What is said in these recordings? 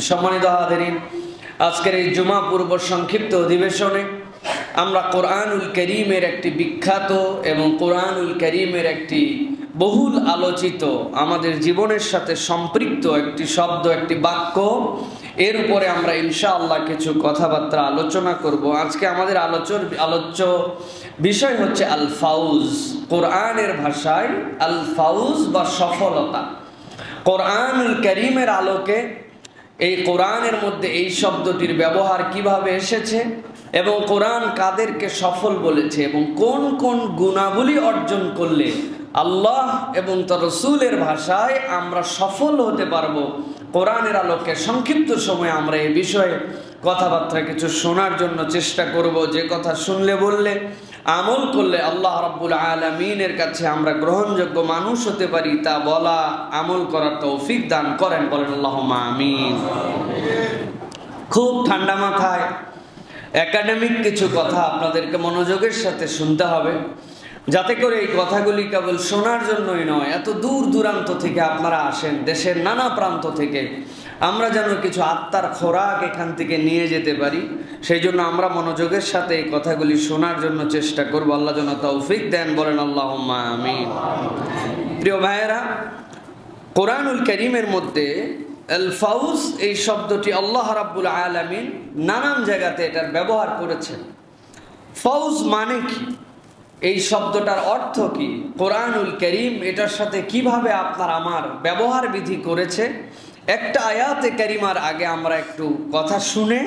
সম্মানিত হাজিরিন, আজকের এই জুমা পূর্ব সংক্ষিপ্ত অধিবেশনে আমরা কোরআনুল কারীমের একটি বিখ্যাত এবং কোরআনুল কারীমের একটি বহুল আলোচিত, আমাদের জীবনের সাথে সম্পৃক্ত একটি শব্দ, একটি বাক্য, এর উপরে আমরা ইনশাআল্লাহ কিছু কথাবার্তা আলোচনা করব। আজকে আমাদের আলোচ্য বিষয় হচ্ছে আল ফাউজ। কোরআনের ভাষায় আল ফাউজ বা সফলতা। কোরআনুল কারীমের আলোকে এই কোরআনের মধ্যে এই শব্দটির ব্যবহার কিভাবে এসেছে এবং কোরআন কাদেরকে সফল বলেছে এবং কোন কোন গুণাবলী অর্জন করলে আল্লাহ এবং তার রাসূলের ভাষায় আমরা সফল হতে পারবো, কোরআনের আলোকে সংক্ষিপ্ত সময়ে আমরা এই বিষয়ে কথাবার্তা কিছু শোনার জন্য চেষ্টা করব। যে কথা শুনলে বললে আমল করলে আল্লাহ রাব্বুল আলামিনের কাছে আমরা গ্রহণযোগ্য মানুষ হতে পারি, তা বলা আমল করার তৌফিক দান করেন, বলেন আল্লাহুম্মা আমিন। খুব ঠান্ডা মাথায় একাডেমিক কিছু কথা আপনাদেরকে মনোযোগের সাথে শুনতে হবে, যাতে করে এই কথাগুলি কেবল শোনার জন্যই নয়, এত দূর দূরান্ত থেকে আপনারা আসেন, দেশের নানা প্রান্ত থেকে, আমরা যেন কিছু আত্মার খোরাক এখান থেকে নিয়ে যেতে পারি। সেই জন্য আমরা মনোযোগের সাথে এই কথাগুলি শোনার জন্য চেষ্টা করব। আল্লাহ যেন তৌফিক দেন, বলেন আল্লাহুম্মা আমিন। প্রিয় ভাইয়েরা, কোরআনুল কারীমের মধ্যে আল ফাউজ এই শব্দটি আল্লাহ রাব্বুল আলামিন নানান জায়গাতে এটার ব্যবহার করেছেন। ফাউজ মানে কি? এই শব্দটার অর্থ কি? কোরআনুল কারীম এটার সাথে কিভাবে আপনার আমার ব্যবহার বিধি করেছে, একটা আয়াতে কারিমার আগে আমরা একটু কথা শুনে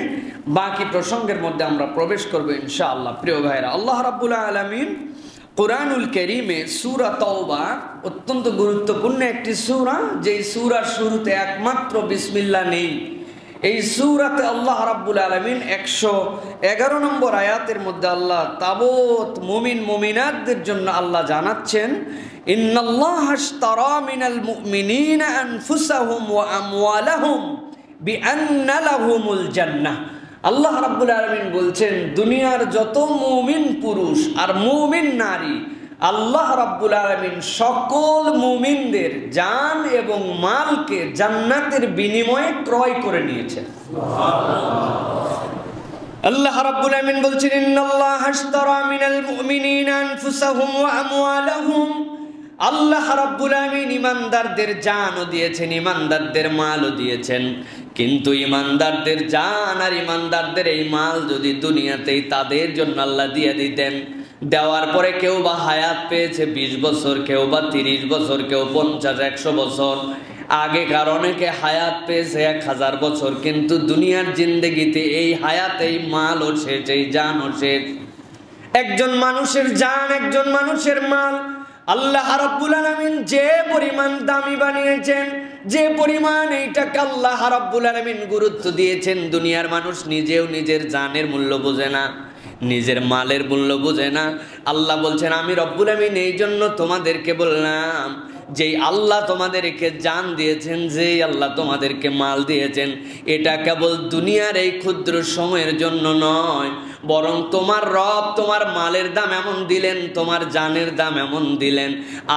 বাকি প্রসঙ্গের মধ্যে আমরা প্রবেশ করব ইনশাআল্লাহ। প্রিয় ভাইরা, আল্লাহ রাব্বুল আলামিন কোরআনুল কারীমে সূরা তাওবা অত্যন্ত গুরুত্বপূর্ণ একটি সূরা, যেই সূরার শুরুতে একমাত্র বিসমিল্লাহ নেই। এই সূরাতে আল্লাহ রাব্বুল আলামিন 111 নম্বর আয়াতের মধ্যে আল্লাহ তাবত মুমিন মুমিনাতদের জন্য আল্লাহ জানাচ্ছেন, ইন্নাল্লাহা আশতারা মিনাল মুমিনিনা আনফুসাহুম ওয়া আমওয়ালাহুম বিআন্না লাহুমুল জান্নাহ। আল্লাহ রাব্বুল আলামিন বলছেন, দুনিয়ার যত মুমিন পুরুষ আর মুমিন নারী আল্লাহ রাব্বুল আলামিন সকল মুমিনদের জান এবং মালকে জান্নাতের বিনিময়ে ক্রয় করে নিয়েছেন। আল্লাহ রাব্বুল আলামিন বলছেন, ইন্নাল্লাহা আশতারা মিনাল মুমিনিনা আনফুসাহুম ওয়া আমওয়ালাহুম। আল্লাহ রাব্বুল আলামিন ঈমানদারদের জানও দিয়েছেন, ঈমানদারদের মালও দিয়েছেন। কিন্তু ঈমানদারদের জান আর ঈমানদারদের এই মাল যদি দুনিয়াতেই তাদের জন্য আল্লাহ দিয়ে দিতেন, দেওয়ার পরে কেউ বা হায়াত পেয়েছে 20 বছর, কেউ বা 30 বছর, কেউ 50-100 বছর, আগেকার অনেকে হায়াত পেয়েছে 1000 বছর, কিন্তু দুনিয়ার জিন্দেগিতে এই হায়াত, এই মালও শেষ, এই জানও শেষ। একজন মানুষের জান, একজন মানুষের মাল আল্লাহ রাব্বুল আলামিন যে পরিমাণ দামি বানিয়েছেন, যে পরিমাণ এইটাকে আল্লাহ রাব্বুল আলামিন গুরুত্ব দিয়েছেন, দুনিয়ার মানুষ নিজেও নিজের জানের মূল্য বোঝে না, নিজের মালের মূল্য বোঝে না। আল্লাহ বলছেন, আমি রব্বুল আমিন এই জন্য তোমাদেরকে বললাম, যেই আল্লাহ তোমাদেরকে জান দিয়েছেন, যেই আল্লাহ তোমাদেরকে মাল দিয়েছেন, এটা কেবল দুনিয়ার এই ক্ষুদ্র সময়ের জন্য নয়, বরং তোমার রব তোমার মালের দাম এমন দিলেন, তোমার জানের দাম এমন দিলেন,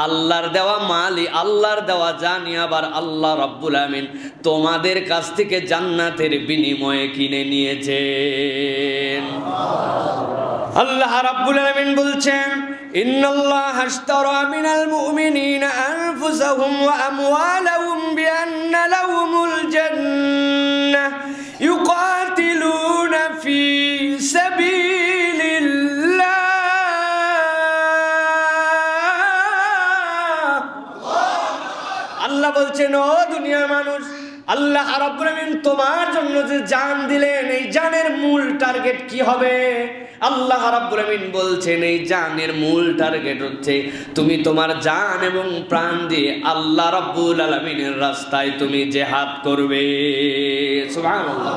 আল্লাহর দেওয়া মালই, আল্লাহর দেওয়া জানি আবার আল্লাহ রব্বুল আমিন তোমাদের কাছ থেকে জান্নাতের বিনিময়ে কিনে নিয়েছেন। আল্লাহ রাব্বুল আলামিন বলছেন, ইন্নাল্লাহা আশতারা মিনাল মুমিনিনা আনফুসাহুম ওয়া আমওয়ালাহুম বিআন্না লাহুমুল জান্নাহ ইউকাতিলুনা ফি সাবিলিল্লাহ। আল্লাহ বলছেন, ও দুনিয়ার মানুষ, আল্লাহ রাব্বুল আমিন তোমার জন্য যে জান দিলেন, এই জানের মূল টার্গেট কি হবে? আল্লাহ রাব্বুল আমিন বলছেন, এই জানের মূল টার্গেট হচ্ছে তুমি তোমার জান এবং প্রাণ দিয়ে আল্লাহ রাব্বুল আলামিনের রাস্তায় তুমি জিহাদ করবে। সুবহানাল্লাহ।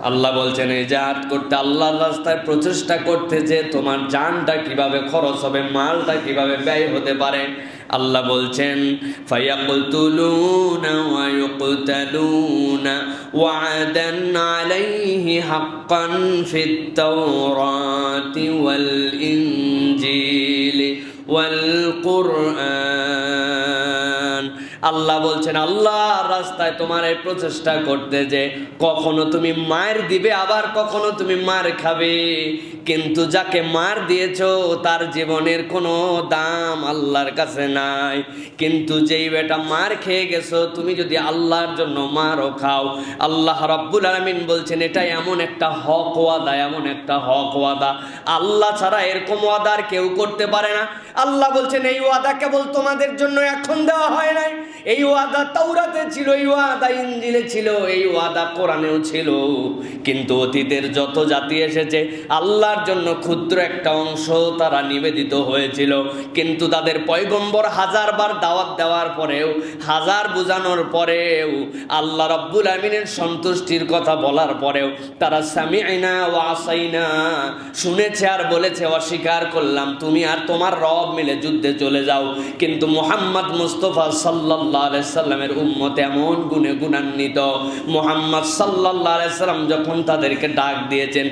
আল্লাহ বলছেন, এই জিহাদ করতে, আল্লাহর রাস্তায় প্রচেষ্টা করতে যে তোমার জানটা কিভাবে খরচ হবে, মালটা কিভাবে ব্যয় হতে পারে। আল্লাহ বলছেন, ফায়াকুতুলুনা ওয়া ইউকতালুনা ওয়া'দান আলাইহি হাক্কান ফিত তাওরাতি ওয়াল ইনজিলি ওয়াল কুরআন। আল্লাহ বলছেন আল্লাহর রাস্তায় তোমার এই প্রচেষ্টা করতে যে কখনো তুমি মার দিবে, আবার কখনো তুমি মার খাবে, কিন্তু যাকে মার দিয়েছো তার জীবনের কোনো দাম আল্লাহর কাছে নাই। কিন্তু যেই বেটা মার খেয়ে গেছো, তুমি যদি আল্লাহর জন্য মারও খাও, আল্লাহ রাব্বুল আলামিন বলছেন এটা এমন একটা হক ওয়াদা, এমন একটা হক ওয়াদা, আল্লাহ ছাড়া এরকম ওয়াদা আর কেউ করতে পারে না। আল্লাহ বলছেন এই ওয়াদা কেবল তোমাদের জন্য এখন দেওয়া হয় নাই, এই ওয়াদা তাওরাতে ছিল, এই ওয়াদা ইনজিলে ছিল, এই ওয়াদা কোরআনেও ছিল। কিন্তু অতীতের যত জাতি এসেছে আল্লাহর জন্য ক্ষুদ্র একটা অংশ তারা নিবেদিত হয়েছিল, কিন্তু তাদের পয়গম্বর হাজারবার দাওয়াত দেওয়ার পরেও, হাজার বোঝানোর পরেও, আল্লাহ রাব্বুল আমিনের সন্তুষ্টির কথা বলার পরেও তারা সামি'না ওয়া আসাইনা, শুনেছে আর বলেছে অস্বীকার করলাম, তুমি আর তোমার রব মিলে যুদ্ধে চলে যাও। কিন্তু মুহাম্মদ মুস্তাফা সাল্লাল্লাহু আলাইহি সাল্লামের উম্মত এমন গুণে গুণান্বিত, মুহাম্মদ সাল্লাল্লাহু আলাইহি সাল্লাম যখন তাদেরকে ডাক দিয়েছেন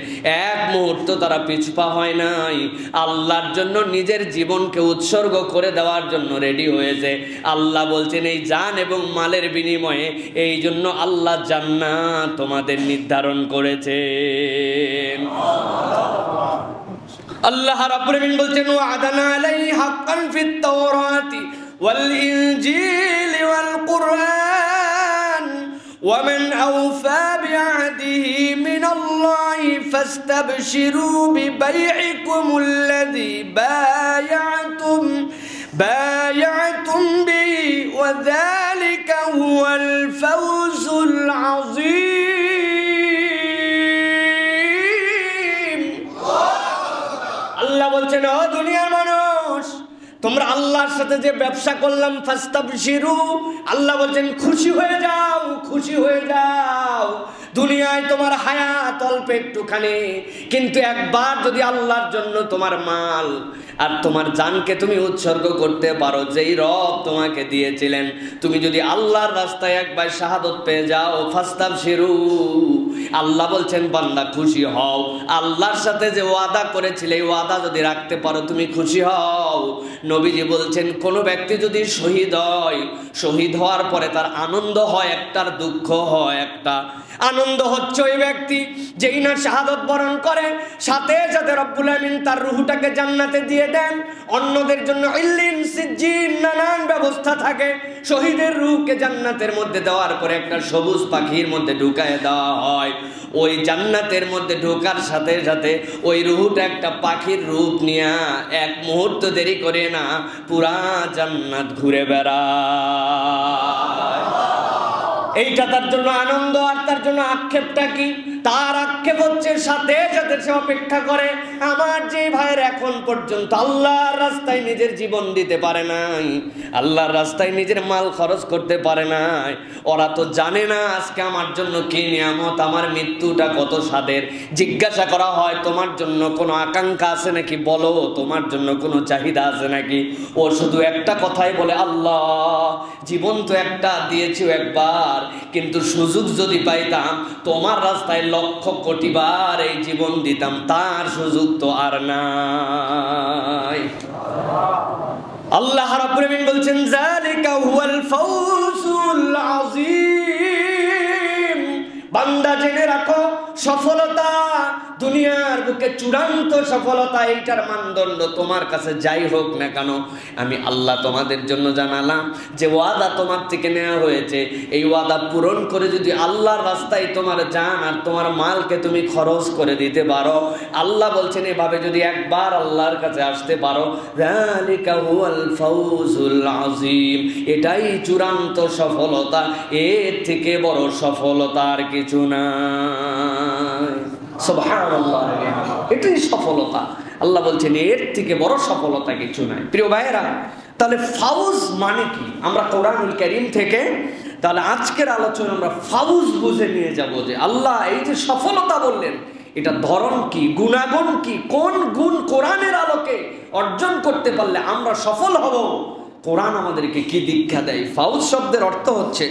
এক মুহূর্ত তারা পিছপা হয় নাই, আল্লাহর জন্য নিজের জীবনকে উৎসর্গ করে দেওয়ার জন্য রেডি হয়েছে। আল্লাহ বলছেন এই জান এবং মালের বিনিময়ে এই জন্য আল্লাহ জান্নাত তোমাদের নির্ধারণ করেছেন। আল্লাহ রাব্বুল আলামিন বলছেন ওয়া'দানা আলাইহি হাক্কান ফিত তাওরাতি ওয়াল ইনজিলি ওয়াল কুরআন ওয়া মান আওফা বিআহদিহি মিনাল্লাহি ফাস্তাবশিরু বিবাই'iকুমুল্লাযী بايعتم به وذلك هو الفوز العظيم। আল্লাহ বলছেন ও দুনিয়ার মানুষ, তোমরা আল্লাহর সাথে যে ব্যবসা করলাম ফাস্তাবশিরু, আল্লাহ বলছেন খুশি হয়ে যাও, খুশি হয়ে যাও। দুনিয়ায় তোমার হায়াত অল্প একটুখানি, কিন্তু একবার যদি আল্লাহর জন্য তোমার মাল আর তোমার জানকে তুমি উৎসর্গ করতে পারো, যেই রব তোমাকে দিয়েছিলেন, তুমি যদি আল্লাহর রাস্তায় একবার শাহাদত পেয়ে যাও, ফাস্তাবশিরু, আল্লাহ বলছেন বান্দা খুশি হও। আল্লাহর সাথে যে ওয়াদা করেছিলে এই ওয়াদা যদি রাখতে পারো তুমি খুশি হও। নবীজি বলছেন কোন ব্যক্তি যদি শহীদ হয়, শহীদ হওয়ার পরে তার আনন্দ হয় একটা, দুঃখ হয় একটা। আনন্দ হচ্ছে ওই ব্যক্তি যেই না শাহাদত বরণ করে, সাথে সাথে রব্বুল আমিন তার রূহটাকে জান্নাতে দিয়ে দেন। অন্যদের জন্য ইল্লিন, সিজ্জিন নানান ব্যবস্থা থাকে। শহীদের রূহকে জান্নাতের মধ্যে দেওয়ার পরে একটা সবুজ পাখির মধ্যে ঢুকায় দেওয়া হয়। ওই জান্নাতের মধ্যে ঢোকার সাথে সাথে ওই রূহটা একটা পাখির রূপ নিয়ে এক মুহূর্ত দেরি করে না পুরা জান্নাত ঘুরে বেড়ায়। এইটা তার জন্য আনন্দ। আর তার জন্য আক্ষেপটা কি? তার আক্ষেপ হচ্ছে সাথে সাথে সে অপেক্ষা করে, আমার যে ভাইয়ের এখন পর্যন্ত আল্লাহর রাস্তায় নিজের জীবন দিতে পারে নাই, আল্লাহর রাস্তায় নিজের মাল খরচ করতে পারে নাই, ওরা তো জানে না আজকে আমার জন্য কি নিয়ামত, আমার মৃত্যুটা কত স্বাদের। জিজ্ঞাসা করা হয় তোমার জন্য কোনো আকাঙ্ক্ষা আছে নাকি, বলো তোমার জন্য কোনো চাহিদা আছে নাকি? ও শুধু একটা কথাই বলে, আল্লাহ জীবন তো একটা দিয়েছি একবার, কিন্তু সুযোগ যদি পাইতাম তোমার রাস্তায় লক্ষ কোটি বার এই জীবন দিতাম, তার সুযোগ তো আর নাই। আল্লাহ রাব্বুল আমিন বলছেন যালিকা হুয়াল ফাওজুল আযীম। বান্দা জেনে রাখো, সফলতা দুনিয়ার বুকে চূড়ান্ত সফলতা, এইটার মানদণ্ড তোমার কাছে যাই হোক না কেন, আমি আল্লাহ তোমাদের জন্য জানালাম যে ওয়াদা তোমার থেকে নেওয়া হয়েছে, এই ওয়াদা পূরণ করে যদি আল্লাহর রাস্তায় তোমার জান আর তোমার মালকে তুমি খরচ করে দিতে পারো, আল্লাহ বলছেন এভাবে যদি একবার আল্লাহর কাছে আসতে পারো, যালিকা হুয়াল ফাওজুল আযীম, এটাই চূড়ান্ত সফলতা, এর থেকে বড় সফলতা আর কিছু নাই। সুবহানাল্লাহ, এটাই সফলতা। আল্লাহ বলছেন এর থেকে বড় সফলতা কিছু নাই। প্রিয় ভাইয়েরা, তাহলে ফাউজ মানে কি? আমরা কোরআনুল কারীম থেকে তাহলে আজকের আলোচনা আমরা ফাউজ বুঝে নিয়ে যাব যে আল্লাহ এই যে সফলতা বললেন, এটা ধরন কি, গুণাগুণ কি, কোন গুণ কোরআনের আলোকে অর্জন করতে পারলে আমরা সফল হব, কোরআন আমাদেরকে কি দীক্ষা দেয়। ফাউজ শব্দের অর্থ হচ্ছে,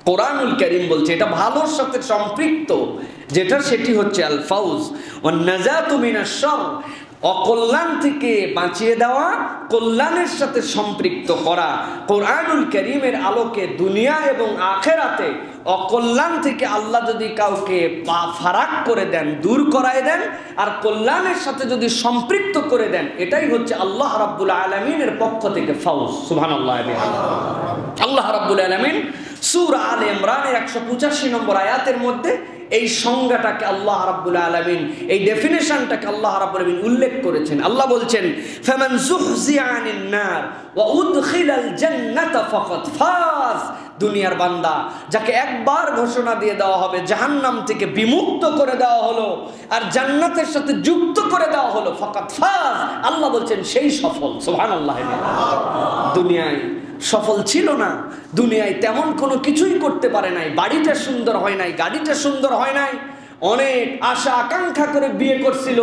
কোরআনুল কারীম বলছে এটা ভালোর সাথে সম্পৃক্ত যেটা, সেটি হচ্ছে আল ফাউজ ওয়ান নাজাতু মিনাশ শার, অকল্যাণ থেকে বাঁচিয়ে দেওয়া, কল্যাণের সাথে সম্পৃক্ত করা। কোরআনুল কারীমের আলোকে দুনিয়া এবং আখিরাতে অকল্যাণ থেকে আল্লাহ যদি কাউকে ফারাক করে দেন, দূর করায় দেন, আর কল্যাণের সাথে যদি সম্পৃক্ত করে দেন, এটাই হচ্ছে আল্লাহ রাব্বুল আলামিনের পক্ষ থেকে ফাউজ। সুবহানাল্লাহ। আল্লাহ রাব্বুল আলামিন সূরা আলে ইমরানের 185 নম্বর আয়াতের মধ্যে এই সংজ্ঞাটাকে আল্লাহ রাব্বুল আলামিন, এই ডেফিনেশনটাকে আল্লাহ রাব্বুল আলামিন উল্লেখ করেছেন। আল্লাহ বলছেন, ফামান যুহজিয়া আনিন নার ওয়া উদখিলাল জান্নাতা ফাকাদ ফাজ। দুনিয়ার বান্দা যাকে একবার ঘোষণা দিয়ে দেওয়া হবে, জাহান্নাম থেকে বিমুক্ত করে দেওয়া হলো আর জান্নাতের সাথে যুক্ত করে দেওয়া হলো, ফাকাদ ফাজ, আল্লাহ বলছেন সেই সফল। সুবহানাল্লাহ। দুনিয়ায় সফল ছিল না, দুনিয়ায় তেমন কোনো কিছুই করতে পারে নাই, বাড়িটা সুন্দর হয় নাই, গাড়িটা সুন্দর হয় নাই, অনেক আশা আকাঙ্ক্ষা করে বিয়ে করছিল,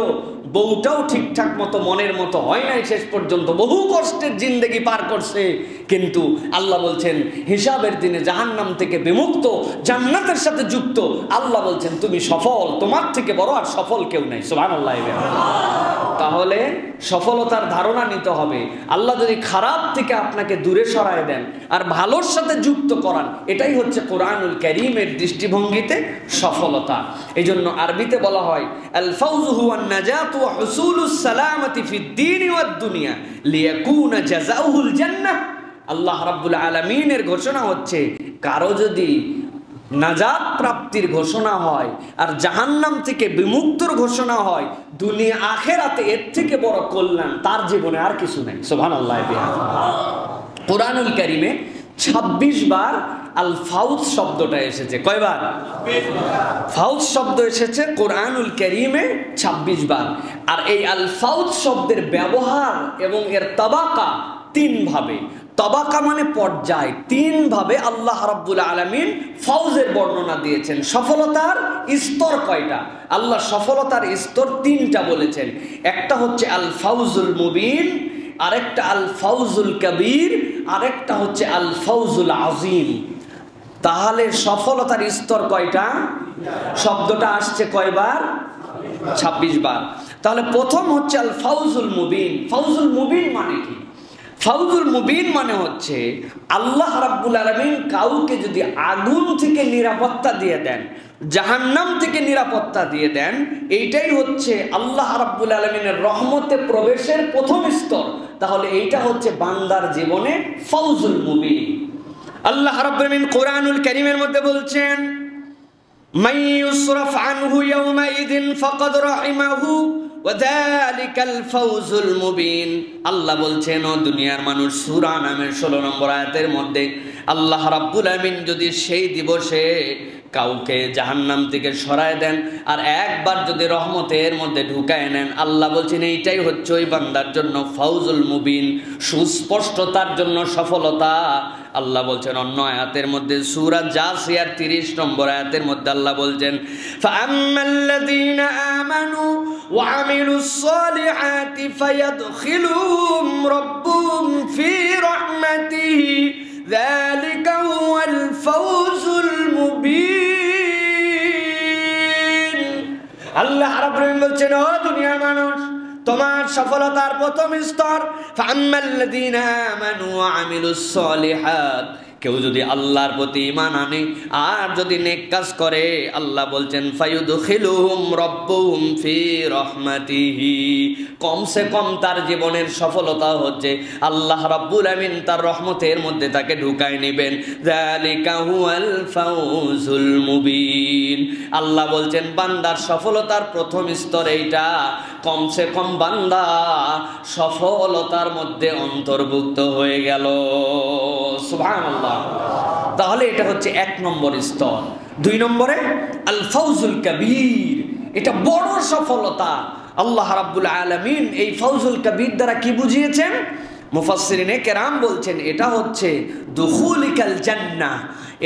বউটাও ঠিকঠাক মতো মনের মতো হয় নাই, শেষ পর্যন্ত বহু কষ্টের জিন্দেগি পার করছে। কিন্তু আল্লাহ বলছেন হিসাবের দিনে জাহান্নাম থেকে বিমুক্ত, জান্নাতের সাথে যুক্ত। আল্লাহ বলছেন তুমি সফল, তোমার থেকে বড় আর সফল কেউ নাই। সুবহানাল্লাহ। তাহলে সফলতার ধারণা নিতে হবে। আল্লাহ যদি খারাপ থেকে আপনাকে দূরে সরায় দেন আর ভালোর সাথে যুক্ত করান, এটাই হচ্ছে কোরআনুল কারীমের দৃষ্টিভঙ্গিতে সফলতা। এই জন্য আরবিতে বলা হয় আল ফাউজু হুয়ান নাজাত ওয়া হুসুলুস সালামাতি ফিদ দীন ওয়াদ দুনিয়া লিয়াকুনা জাযাউহুল জান্নাহ। আল্লাহ রাব্বুল আলামিনের ঘোষণা হচ্ছে, কারো যদি নাজাত প্রাপ্তির ঘোষণা হয় আর জাহান্নাম থেকে বিমুক্তর ঘোষণা হয়, দুনিয়া আখিরাতে এর থেকে বড় কল্যাণ তার জীবনে আর কিছু নেই। সুবহানাল্লাহ। কোরআনুল কারীমে 26 বার আল ফাউজ শব্দটা এসেছে। কয়বার? ফাউজ শব্দ এসেছে কোরআনুল কারীমে 26 বার। আর এই আল ফাউজ শব্দের ব্যবহার এবং এর তাবাকা 3 ভাবে। তাবাকা মানে পর্যায়, 3 ভাবে আল্লাহ রাব্বুল আলামিন ফাউজের বর্ণনা দিয়েছেন। সফলতার স্তর কয়টা? আল্লাহ সফলতার স্তর 3টা বলেছেন। একটা হচ্ছে আল ফাউজুল মুবিন, আরেকটা আল ফাউজুল কবির, আরেকটা হচ্ছে আল ফাউজুল আজিম। তাহলে সফলতার স্তর কয়টা? শব্দটা আসছে কয়বার? 26 বার। তাহলে প্রথম হচ্ছে আল ফাউজুল মুবিন। ফাউজুল মুবিন মানে কি? ফাউজুল মুবিন মানে হচ্ছে আল্লাহ রাব্বুল আলামিন কাউকে যদি আগুন থেকে নিরাপত্তা দিয়ে দেন, জাহান্নাম থেকে নিরাপত্তা দিয়ে দেন, এইটাই হচ্ছে আল্লাহ রাব্বুল আলামিনের রহমতে প্রবেশের প্রথম স্তর। তাহলে এইটা হচ্ছে বান্দার জীবনে ফাউজুল মুবিন। আল্লাহ রাব্বুল আলামিন কোরআনুল কারীমের মধ্যে বলছেন, মান ইউসরাফ আনহু ইয়াওমাইযিন ফাকাদ রাহিমাহু ওয়া যালিকাল ফাউজুল মুবিন। আল্লাহ বলছেন, ও দুনিয়ার মানুষ, সূরা নামের 16 নম্বর আয়াতের মধ্যে আল্লাহ রাব্বুল আলামিন যদি সেই দিবসে কাউকে জাহান্নাম থেকে সরায় দেন আর একবার যদি রহমতের মধ্যে ঢুকায় নেন, আল্লাহ বলছেন এইটাই হচ্ছে ওই বান্দার জন্য ফাউজুল মুবিন, সুস্পষ্টতার জন্য সফলতা। আল্লাহ বলছেন অন্য আয়াতের মধ্যে, সূরা জাসিয়ার 30 নম্বর আয়াতের মধ্যে আল্লাহ বলছেন, ফাআম্মাল্লাযীনা আমানু ওয়া আমিলুস সালিহাতি ফায়াদখিলুহুম রাব্বুহুম ফি রাহমাতিহি যালিকা হুয়াল ফাউজুল মুবিন। আল্লাহ রাব্বুল আলামিন বলছেন, ও দুনিয়ার মানুষ, তোমার সফলতার প্রথম স্তর ফাআম্মাল্লাযীনা আমানু ওয়া আমিলুস সালিহাত। কেউ যদি আল্লাহর প্রতি ঈমান আনে আর যদি নেক কাজ করে, আল্লাহ বলছেন ফায়ুদখিলুহুম রাব্বুহুম ফি রাহমাতিহি। কমসে কম তার জীবনের সফলতা হচ্ছে আল্লাহ রাব্বুল আমিন তার রহমতের মধ্যে তাকে ঢুকায় নেবেন। যালিকা হুয়াল ফাউজুল মুবিন। আল্লাহ বলছেন বান্দার সফলতার প্রথম স্তর এইটা। কমসে কম বান্দা সফলতার মধ্যে অন্তর্ভুক্ত হয়ে গেল। সুবহানাল্লাহ। তাহলে এটা হচ্ছে 1 নম্বর স্তর। 2 নম্বরে আল ফাউজুল কবির, এটা বড় সফলতা। আল্লাহ রাব্বুল আলামিন এই ফাউজুল কবির দ্বারা কি বুঝিয়েছেন? মুফাসসিরিনে কেরাম বলছেন এটা হচ্ছে দুখুলিকাল জান্নাহ,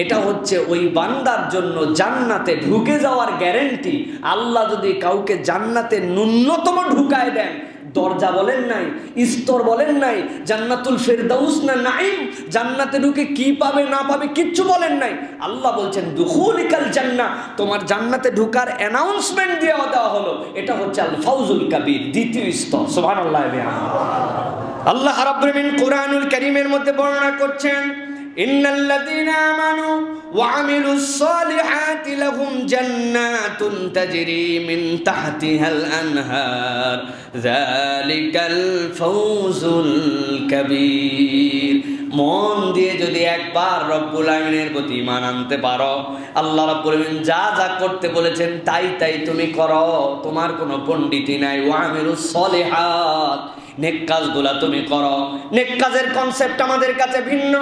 এটা হচ্ছে ওই বান্দার জন্য জান্নাতে ঢুকে যাওয়ার গ্যারান্টি। আল্লাহ যদি কাউকে জান্নাতে ন্যূনতম ঢুকায় দেন, দরজা বলেন নাই, স্তর বলেন নাই, জান্নাতুল ফেরদাউস না নাঈম, জান্নাতে ঢুকে কি পাবে না পাবে কিচ্ছু বলেন নাই। আল্লাহ বলছেন দুখুলিকাল জান্নাহ, তোমার জান্নাতে ঢোকার অ্যানাউন্সমেন্ট দিয়ে দেওয়া হলো। এটা হচ্ছে আল ফাউজুল কাবীর, দ্বিতীয় স্তর। সুবহানাল্লাহ। আল্লাহ রাব্বুল আলামিন কোরআনুল কারীমের মধ্যে বর্ণনা করছেন, ইন্নাল্লাযীনা আমানু ওয়া আমিলুস সালিহাতি লাহুম জান্নাতুন তাজরি মিন তাহতিহাল আনহার যালিকাল ফাউজুল কাবীর। মন দিয়ে যদি একবার রব্বুল আমিনের প্রতি ঈমান আনতে পারো, আল্লাহ রাব্বুল আমিন যা যা করতে বলেছেন তাই তাই তুমি করো, তোমার কোনো পণ্ডিতি নাই। ওয়া আমিলুস সালিহাত, নেক কাজগুলা তুমি করো। নেক কাজের কনসেপ্ট আমাদের কাছে ভিন্ন।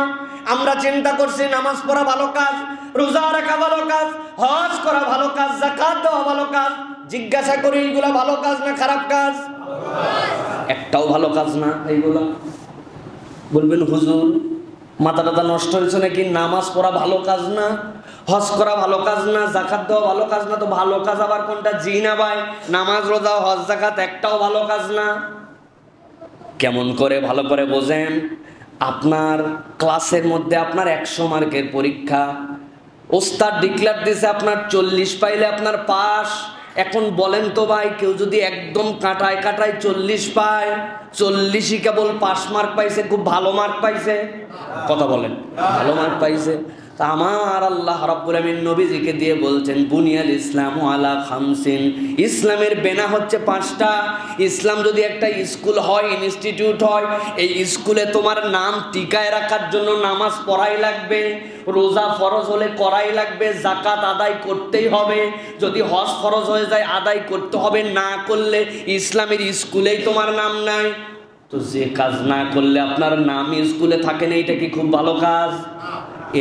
আমরা চিন্তা করছি নামাজ পড়া ভালো কাজ, রোজা রাখা ভালো কাজ, হজ করা ভালো কাজ, যাকাত দেওয়া ভালো কাজ। জিজ্ঞাসা করি এইগুলা ভালো কাজ না খারাপ কাজ? একটাও ভালো কাজ না এইগুলা। বলবেন হুজুর মাথা টাথা নষ্ট হয়েছে নাকি? নামাজ পড়া ভালো কাজ না, হজ করা ভালো কাজ না, যাকাত দেওয়া ভালো কাজ না, তো ভালো কাজ আবার কোনটা? জি না ভাই, নামাজ রোজা হজ যাকাত একটাও ভালো কাজ না। কেমন করে? ভালো করে বোঝেন। আপনার ক্লাসের মধ্যে আপনার 100 মার্কের পরীক্ষা, ওস্তাদ ডিক্লেয়ার দিয়েছে আপনার 40 পাইলে আপনার পাস। এখন বলেন তো ভাই, কেউ যদি একদম কাটায় কাটায় 40 পায়, 40ই কেবল পাস মার্ক পাইছে, খুব ভালো মার্ক পাইছে? কথা বলেন, ভালো মার্ক পাইছে। তা আমার আল্লাহ রাব্বুল আমিন নবীজিকে দিয়ে বলছেন বুনিয়াল ইসলামু আলা খামসিন, ইসলামের বেনা হচ্ছে 5টা। ইসলাম যদি একটা স্কুল হয়, ইনস্টিটিউট হয়, এই স্কুলে তোমার নাম টিকায় রাখার জন্য নামাজ পড়াই লাগবে, রোজা ফরজ হলে করাই লাগবে, যাকাত আদায় করতেই হবে, যদি হজ ফরজ হয়ে যায় আদায় করতে হবে, না করলে ইসলামের স্কুলেই তোমার নাম নাই। তো যে কাজ না করলে আপনার নাম স্কুলে থাকে না, এটা কি খুব ভালো কাজ?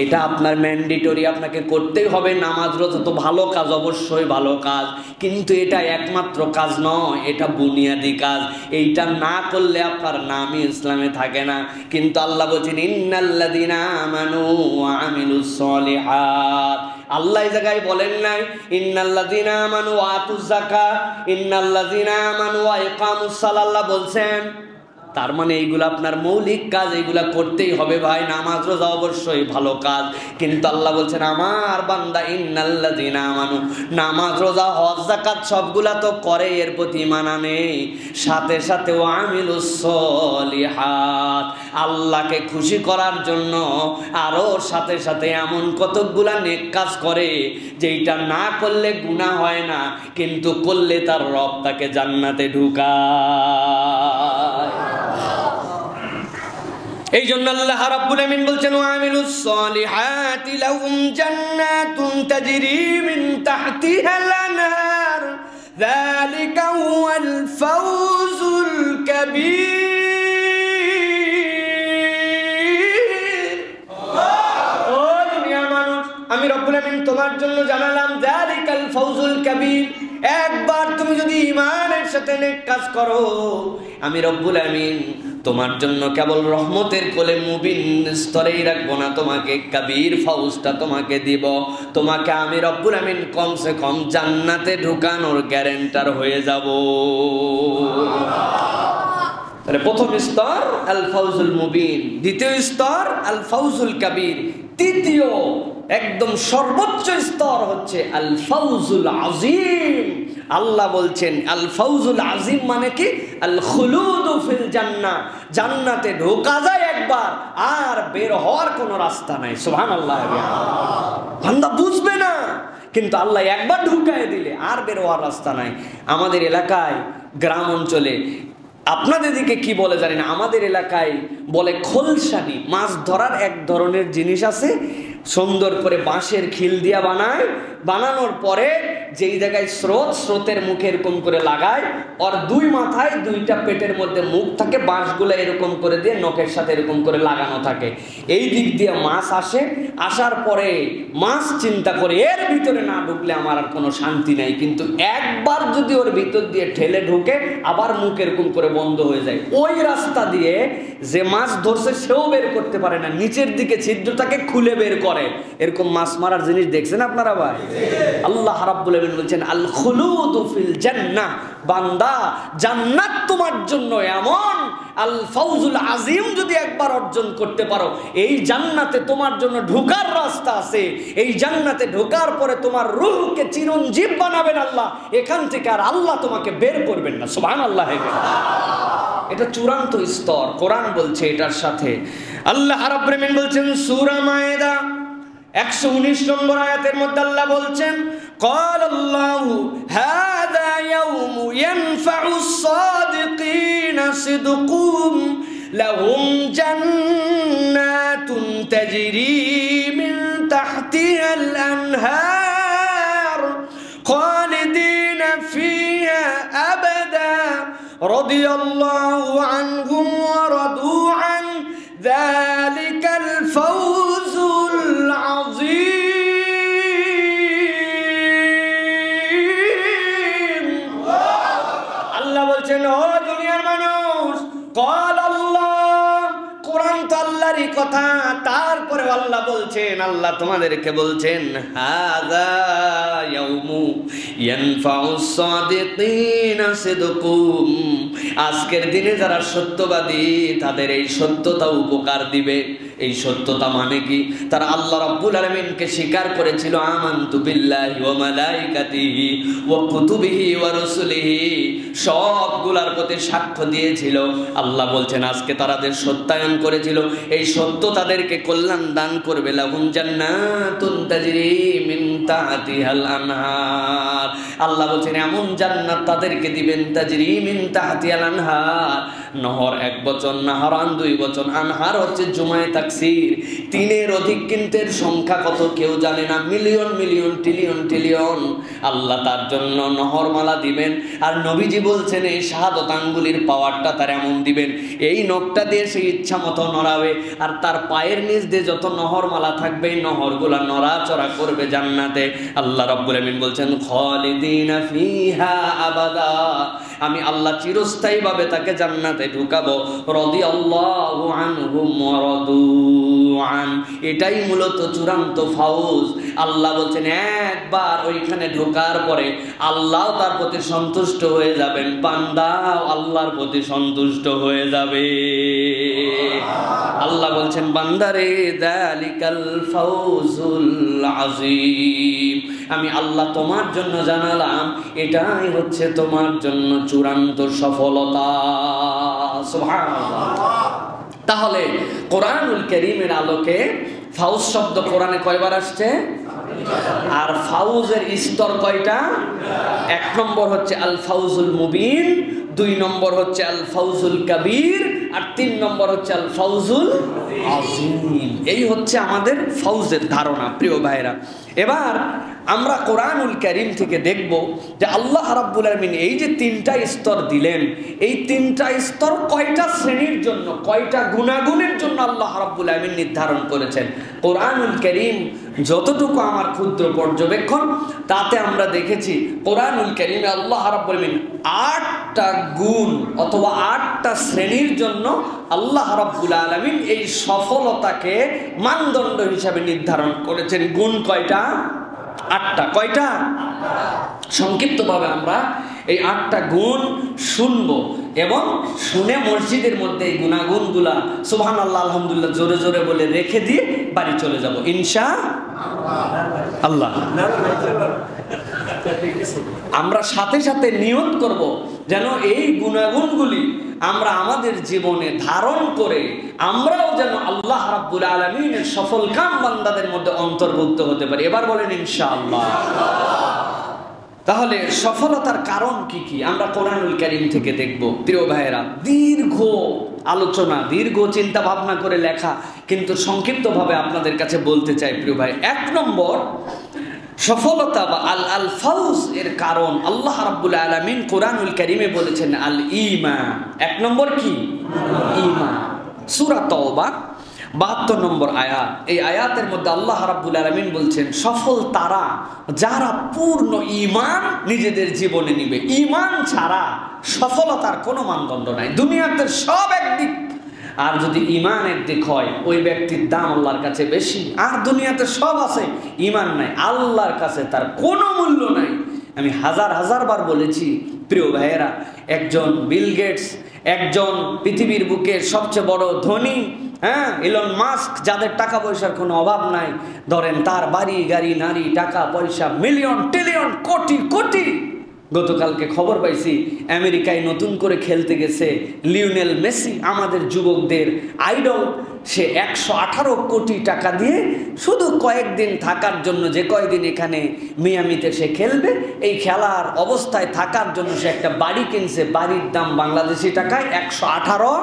এটা আপনার ম্যান্ডেটরি, আপনাকে করতেই হবে। নামাজ রোজা তো ভালো কাজ, অবশ্যই ভালো কাজ, কিন্তু এটা একমাত্র কাজ নয়, এটা বুনিয়াদি কাজ। এইটা না করলে আপনার নামই ইসলামে থাকে না। কিন্তু আল্লাহ বলছেন ইন্নাল্লাযীনা আমানু ওয়া আমিলুস সালিহাত। আল্লাহ এই জায়গায় বলেন নাই ইন্নাল্লাযীনা আমানু ওয়া আতুজ যাকাত, ইন্নাল্লাযীনা আমানু ওয়া ইকামুস সালাহ। আল্লাহ বলছেন তার মানে এইগুলো আপনার মৌলিক কাজ, এইগুলা করতেই হবে ভাই। নামাজ রোজা অবশ্যই ভালো কাজ, কিন্তু আল্লাহ বলছেন আমার বান্দা ইন্নাল্লাযীনা আমানু, নামাজ রোজা হজ যাকাত সবগুলা তো করে, এর প্রতি ঈমান আনে, সাথে সাথে ওয়া আমিলুস সালিহাত, আল্লাহকে খুশি করার জন্য আরো সাথে সাথে এমন কতকগুলা নেক কাজ করে যেটা না করলে গুনাহ হয় না, কিন্তু করলে তার রব তাকে জান্নাতে ঢুকায়। এই জন্য আল্লাহ রাব্বুল আমিন বলছেন ওয়া আমিলুস সালিহাতি লাহুম জান্নাতুন তাজরি মিন তাহতিহাল আনহার যালিকা হুয়াল ফাউজুল কাবীর। ও দুনিয়ার মানুষ, আমি রব্বুল আমিন তোমার জন্য জানালাম যালিকাল ফাউজুল কাবীর। একবার তুমি যদি ঈমানের সাথে নেক কাজ করো, আমি রব্বুল আমিন তোমার জন্য কেবল রহমতের কোলে মুবিন স্তরেই রাখবো না, তোমাকে কাবীর ফাউজটা তোমাকে দিব। তোমাকে আমি রব্বুল আমিন কমসে কম জান্নাতে ঢুকানোর গ্যারান্টার হয়ে যাব। তাহলে প্রথম স্তর আল ফাউজুল মুবিন, দ্বিতীয় স্তর আল ফাউজুল কাবীর, তৃতীয় একদম সর্বোচ্চ স্তর হচ্ছে আল ফাউজুল আজিম। আল্লাহ বলছেন আল ফাউজুল আজিম মানে কি? আল খুলুদু ফিল জান্নাহ, জান্নাতে ঢোকা যায় একবার, আর বের হওয়ার কোনো রাস্তা নাই। সুবহানাল্লাহ। বান্দা বুঝবে না, কিন্তু আল্লাহ একবার ঢুকায় দিলে আর বের হওয়ার রাস্তা নাই। আমাদের এলাকায় গ্রাম অঞ্চলে, আপনাদের দিকে কি বলে জানি না, আমাদের এলাকায় বলে খোলসানি। মাছ ধরার এক ধরনের জিনিস আছে, সুন্দর করে বাঁশের খিল দিয়া বানায়, বানানোর পরে যেই জায়গায় স্রোতের মুখে এরকম করে লাগায়, আর দুই মাথায় দুইটা পেটের মধ্যে মুখ থাকে, বাঁশগুলো এরকম করে দিয়ে নখের সাথে এরকম করে লাগানো থাকে। এই দিক দিয়ে মাছ আসে, আসার পরে মাছ চিন্তা করে এর ভিতরে না ঢুকলে আমার আর কোনো শান্তি নাই, কিন্তু একবার যদি ওর ভিতর দিয়ে ঠেলে ঢুকে আবার মুখ এরকম করে বন্ধ হয়ে যায়, ওই রাস্তা দিয়ে যে মাছ ধরছে সেও বের করতে পারে না, নিচের দিকে ছিদ্রটাকে খুলে বের পড়ে। এরকম মাছ মারার জিনিস দেখছেন আপনারা ভাই? আল্লাহ রাব্বুল আলামিন বলছেন আল খুলুদু ফিল জান্নাহ, বান্দা জান্নাত তোমার জন্য এমন, আল ফাউজুল আজিম যদি একবার অর্জন করতে পারো, এই জান্নাতে তোমার জন্য ঢোকার রাস্তা আছে। এই জান্নাতে ঢোকার পরে তোমার রূহকে চিরঞ্জীব বানাবেন আল্লাহ, এখান থেকে আর আল্লাহ তোমাকে বের করবেন না। সুবহানাল্লাহ। এটা চূড়ান্ত স্তর, কোরআন বলছে এটার সাথে। আল্লাহ রাব্বুল আলামিন বলছেন সূরা মায়েদা 119 নম্বর আয়াতের মধ্যে আল্লাহ বলছেন ক্বালাল্লাহু হাযা ইয়াউমু ইয়ানফাউস সাদিকিনা সিদকুম লাহুম জান্নাতুন তাজরি মিন তাহতিহাল আনহার খালিদিনা ফিহা আবাদা রাদিয়াল্লাহু আনহুম ওয়া রাদু আন যালিকাল ফাওজুল আযীম। আল্লাহ বলছেন ও দুনিয়ার মানুষ, ক্বাল আল্লাহ, কোরআন তো আল্লাহরই কথা, তারপরে আল্লাহ বলছেন, আল্লাহ তোমাদেরকে বলছেন হাযা ইয়াউমু ইয়ানফাউস সাদিকিনা সিদকুম, আজকের দিনে যারা সত্যবাদী তাদের এই সত্যতা উপকার দিবে। এই সত্যতা মানে কি? তারা আল্লাহ রাব্বুল আলামিনকে স্বীকার করেছিল, আমানতু বিল্লাহি ওয়া মালাইকাতিহি ওয়া কুতুবিহি ওয়া রাসূলিহি, সবগুলার প্রতি সাক্ষ্য দিয়েছিল। আল্লাহ বলছেন আজকে তাদের সত্যায়ন করেছিল, এই সত্য তাদেরকে কল্যাণ দান করবে। লাহুম জান্নাতুন তাজরি মিন তাহতিহাল আনহার, আল্লাহ বলছেন এমন জান্নাত তাদেরকে দিবেন, তাজরি মিন তাহতিহাল আনহার, নহর এক বচন, নাহরান দুই বচন, আনহার হচ্ছে জুমায়ে তাকসির, তিনের অধিক কিন্তের সংখ্যা কত কেউ জানে না, মিলিয়ন মিলিয়ন ট্রিলিয়ন ট্রিলিয়ন। আল্লাহ তার জন্য নহরমালা দিবেন। আর নবীজি বলছেন এই শাহাদত আঙ্গুলির পাওয়ারটা তার এমন দিবেন, এই নখটা দিয়ে সে ইচ্ছা মতো নড়াবে, আর তার পায়ের নিচ দিয়ে যত নহরমালা থাকবে এই নহরগুলা নড়াচড়া করবে জান্নাতে। আল্লাহ রাব্বুল আলামিন বলছেন খালিদিনা ফিহা আবাদা, আমি আল্লাহ চিরস্থায়ীভাবে তাকে জান্নাতে ঢুকাবো। রাদিয়াল্লাহু আনহুম ওয়া রাদু আন, এটাই মূলত চূড়ান্ত ফাউজ। আল্লাহ বলছেন একবার ওইখানে ঢোকার পরে আল্লাহ তার প্রতি সন্তুষ্ট হয়ে যাবেন, বান্দাও আল্লাহর প্রতি সন্তুষ্ট হয়ে যাবে। আল্লাহ বলছেন বান্দারে যালিকাল ফাউজুল আযীম, আমি আল্লাহ তোমার জন্য জানালাম এটাই হচ্ছে তোমার জন্য চূড়ান্ত সফলতা। সুবহানাল্লাহ। তাহলে কোরআনুল কারীমের আলোকে ফাউজ শব্দ কোরআনে কয়বার আসছে? আর ফাউজের স্তর কয়টা? এক নম্বর হচ্ছে আল ফাউজুল মুবিন, দুই নম্বর হচ্ছে আল ফাউজুল কাবীর, আর তিন নম্বর হচ্ছে আল ফাউজুল আযীম। এই হচ্ছে আমাদের ফাউজের ধারণা। প্রিয় ভাইরা, এবার আমরা কোরআনুল কারীম থেকে দেখব যে আল্লাহ রাব্বুল আলামিন এই যে তিনটা স্তর দিলেন, এই তিনটা স্তর কয়টা শ্রেণীর জন্য, কয়টা গুণাগুণের জন্য আল্লাহ রাব্বুল আলামিন নির্ধারণ করেছেন। কোরআনুল কারীম যতটুকু আমার ক্ষুদ্র পর্যবেক্ষণ, তাতে আমরা দেখেছি কোরআনুল কারীমে আল্লাহ রাব্বুল আলামিন 8টা গুণ অথবা 8টা শ্রেণীর জন্য আল্লাহ রাব্বুল আলামিন এই সফলতাকে মানদণ্ড হিসাবে নির্ধারণ করেছেন। গুণ কয়টা? 8টা। কয়টা? সংক্ষিপ্তভাবে আমরা এই 8টা গুণ শুনবো এবং শুনে মসজিদের মধ্যে এই গুণাগুণগুলা সুবহানাল্লাহ আলহামদুলিল্লাহ জোরে জোরে বলে রেখে দিয়ে বাড়ি চলে যাব ইনশাআল্লাহ। আমরা সাথে সাথে নিয়ত করব যেন এই গুণাগুণগুলি আমরা আমাদের জীবনে ধারণ করে আমরাও যেন আল্লাহ রাব্বুল আলামিনের সফল কাম বান্দাদের মধ্যে অন্তর্ভুক্ত হতে পারি। এবার বলেন ইনশাআল্লাহ। তাহলে সফলতার কারণ কি কি আমরা কোরআনুল কারীম থেকে দেখব। প্রিয় ভাইয়েরা, দীর্ঘ আলোচনা, দীর্ঘ চিন্তা ভাবনা করে লেখা, কিন্তু সংক্ষিপ্তভাবে আপনাদের কাছে বলতে চাই প্রিয় ভাই। এক নম্বর, সফলতা বা আল ফাউজ এর কারণ আল্লাহ রাব্বুল আলামিন কোরআনুল কারীমে বলেছেন আল ঈমান। এক নম্বর কি? ঈমান। সূরা তাওবা 72 নম্বর আয়াত। এই আয়াতের মধ্যে আল্লাহ রাব্বুল আলামিন বলছেন সফল তারা যারা পূর্ণ ঈমান নিজেদের জীবনে নিবে। ঈমান ছাড়া সফলতার কোনো মানদণ্ড নাই। দুনিয়াতে সব একদিক, আর যদি ইমানের দিক হয় ওই ব্যক্তির দাম আল্লাহর কাছে বেশি। আর দুনিয়াতে সব আছে, ইমান নাই, আল্লাহর কাছে তার কোনো মূল্য নাই। আমি হাজার হাজার বার বলেছি প্রিয় ভাইয়েরা, একজন বিল গেটস, একজন পৃথিবীর বুকে সবচেয়ে বড় ধনী, হ্যাঁ, ইলন মাস্ক, যাদের টাকা পয়সার কোনো অভাব নাই, ধরেন তার বাড়ি গাড়ি নারী টাকা পয়সা মিলিয়ন ট্রিলিয়ন কোটি কোটি। গতকালকে খবর পাইছি আমেরিকায় নতুন করে খেলতে গেছে লিওনেল মেসি, আমাদের যুবকদের আইডল। সে 118 কোটি টাকা দিয়ে শুধু কয়েকদিন থাকার জন্য, যে কয়েকদিন এখানে মিয়ামিতে সে খেলবে, এই খেলার অবস্থায় থাকার জন্য সে একটা বাড়ি কিনছে। বাড়ির দাম বাংলাদেশি টাকায় 118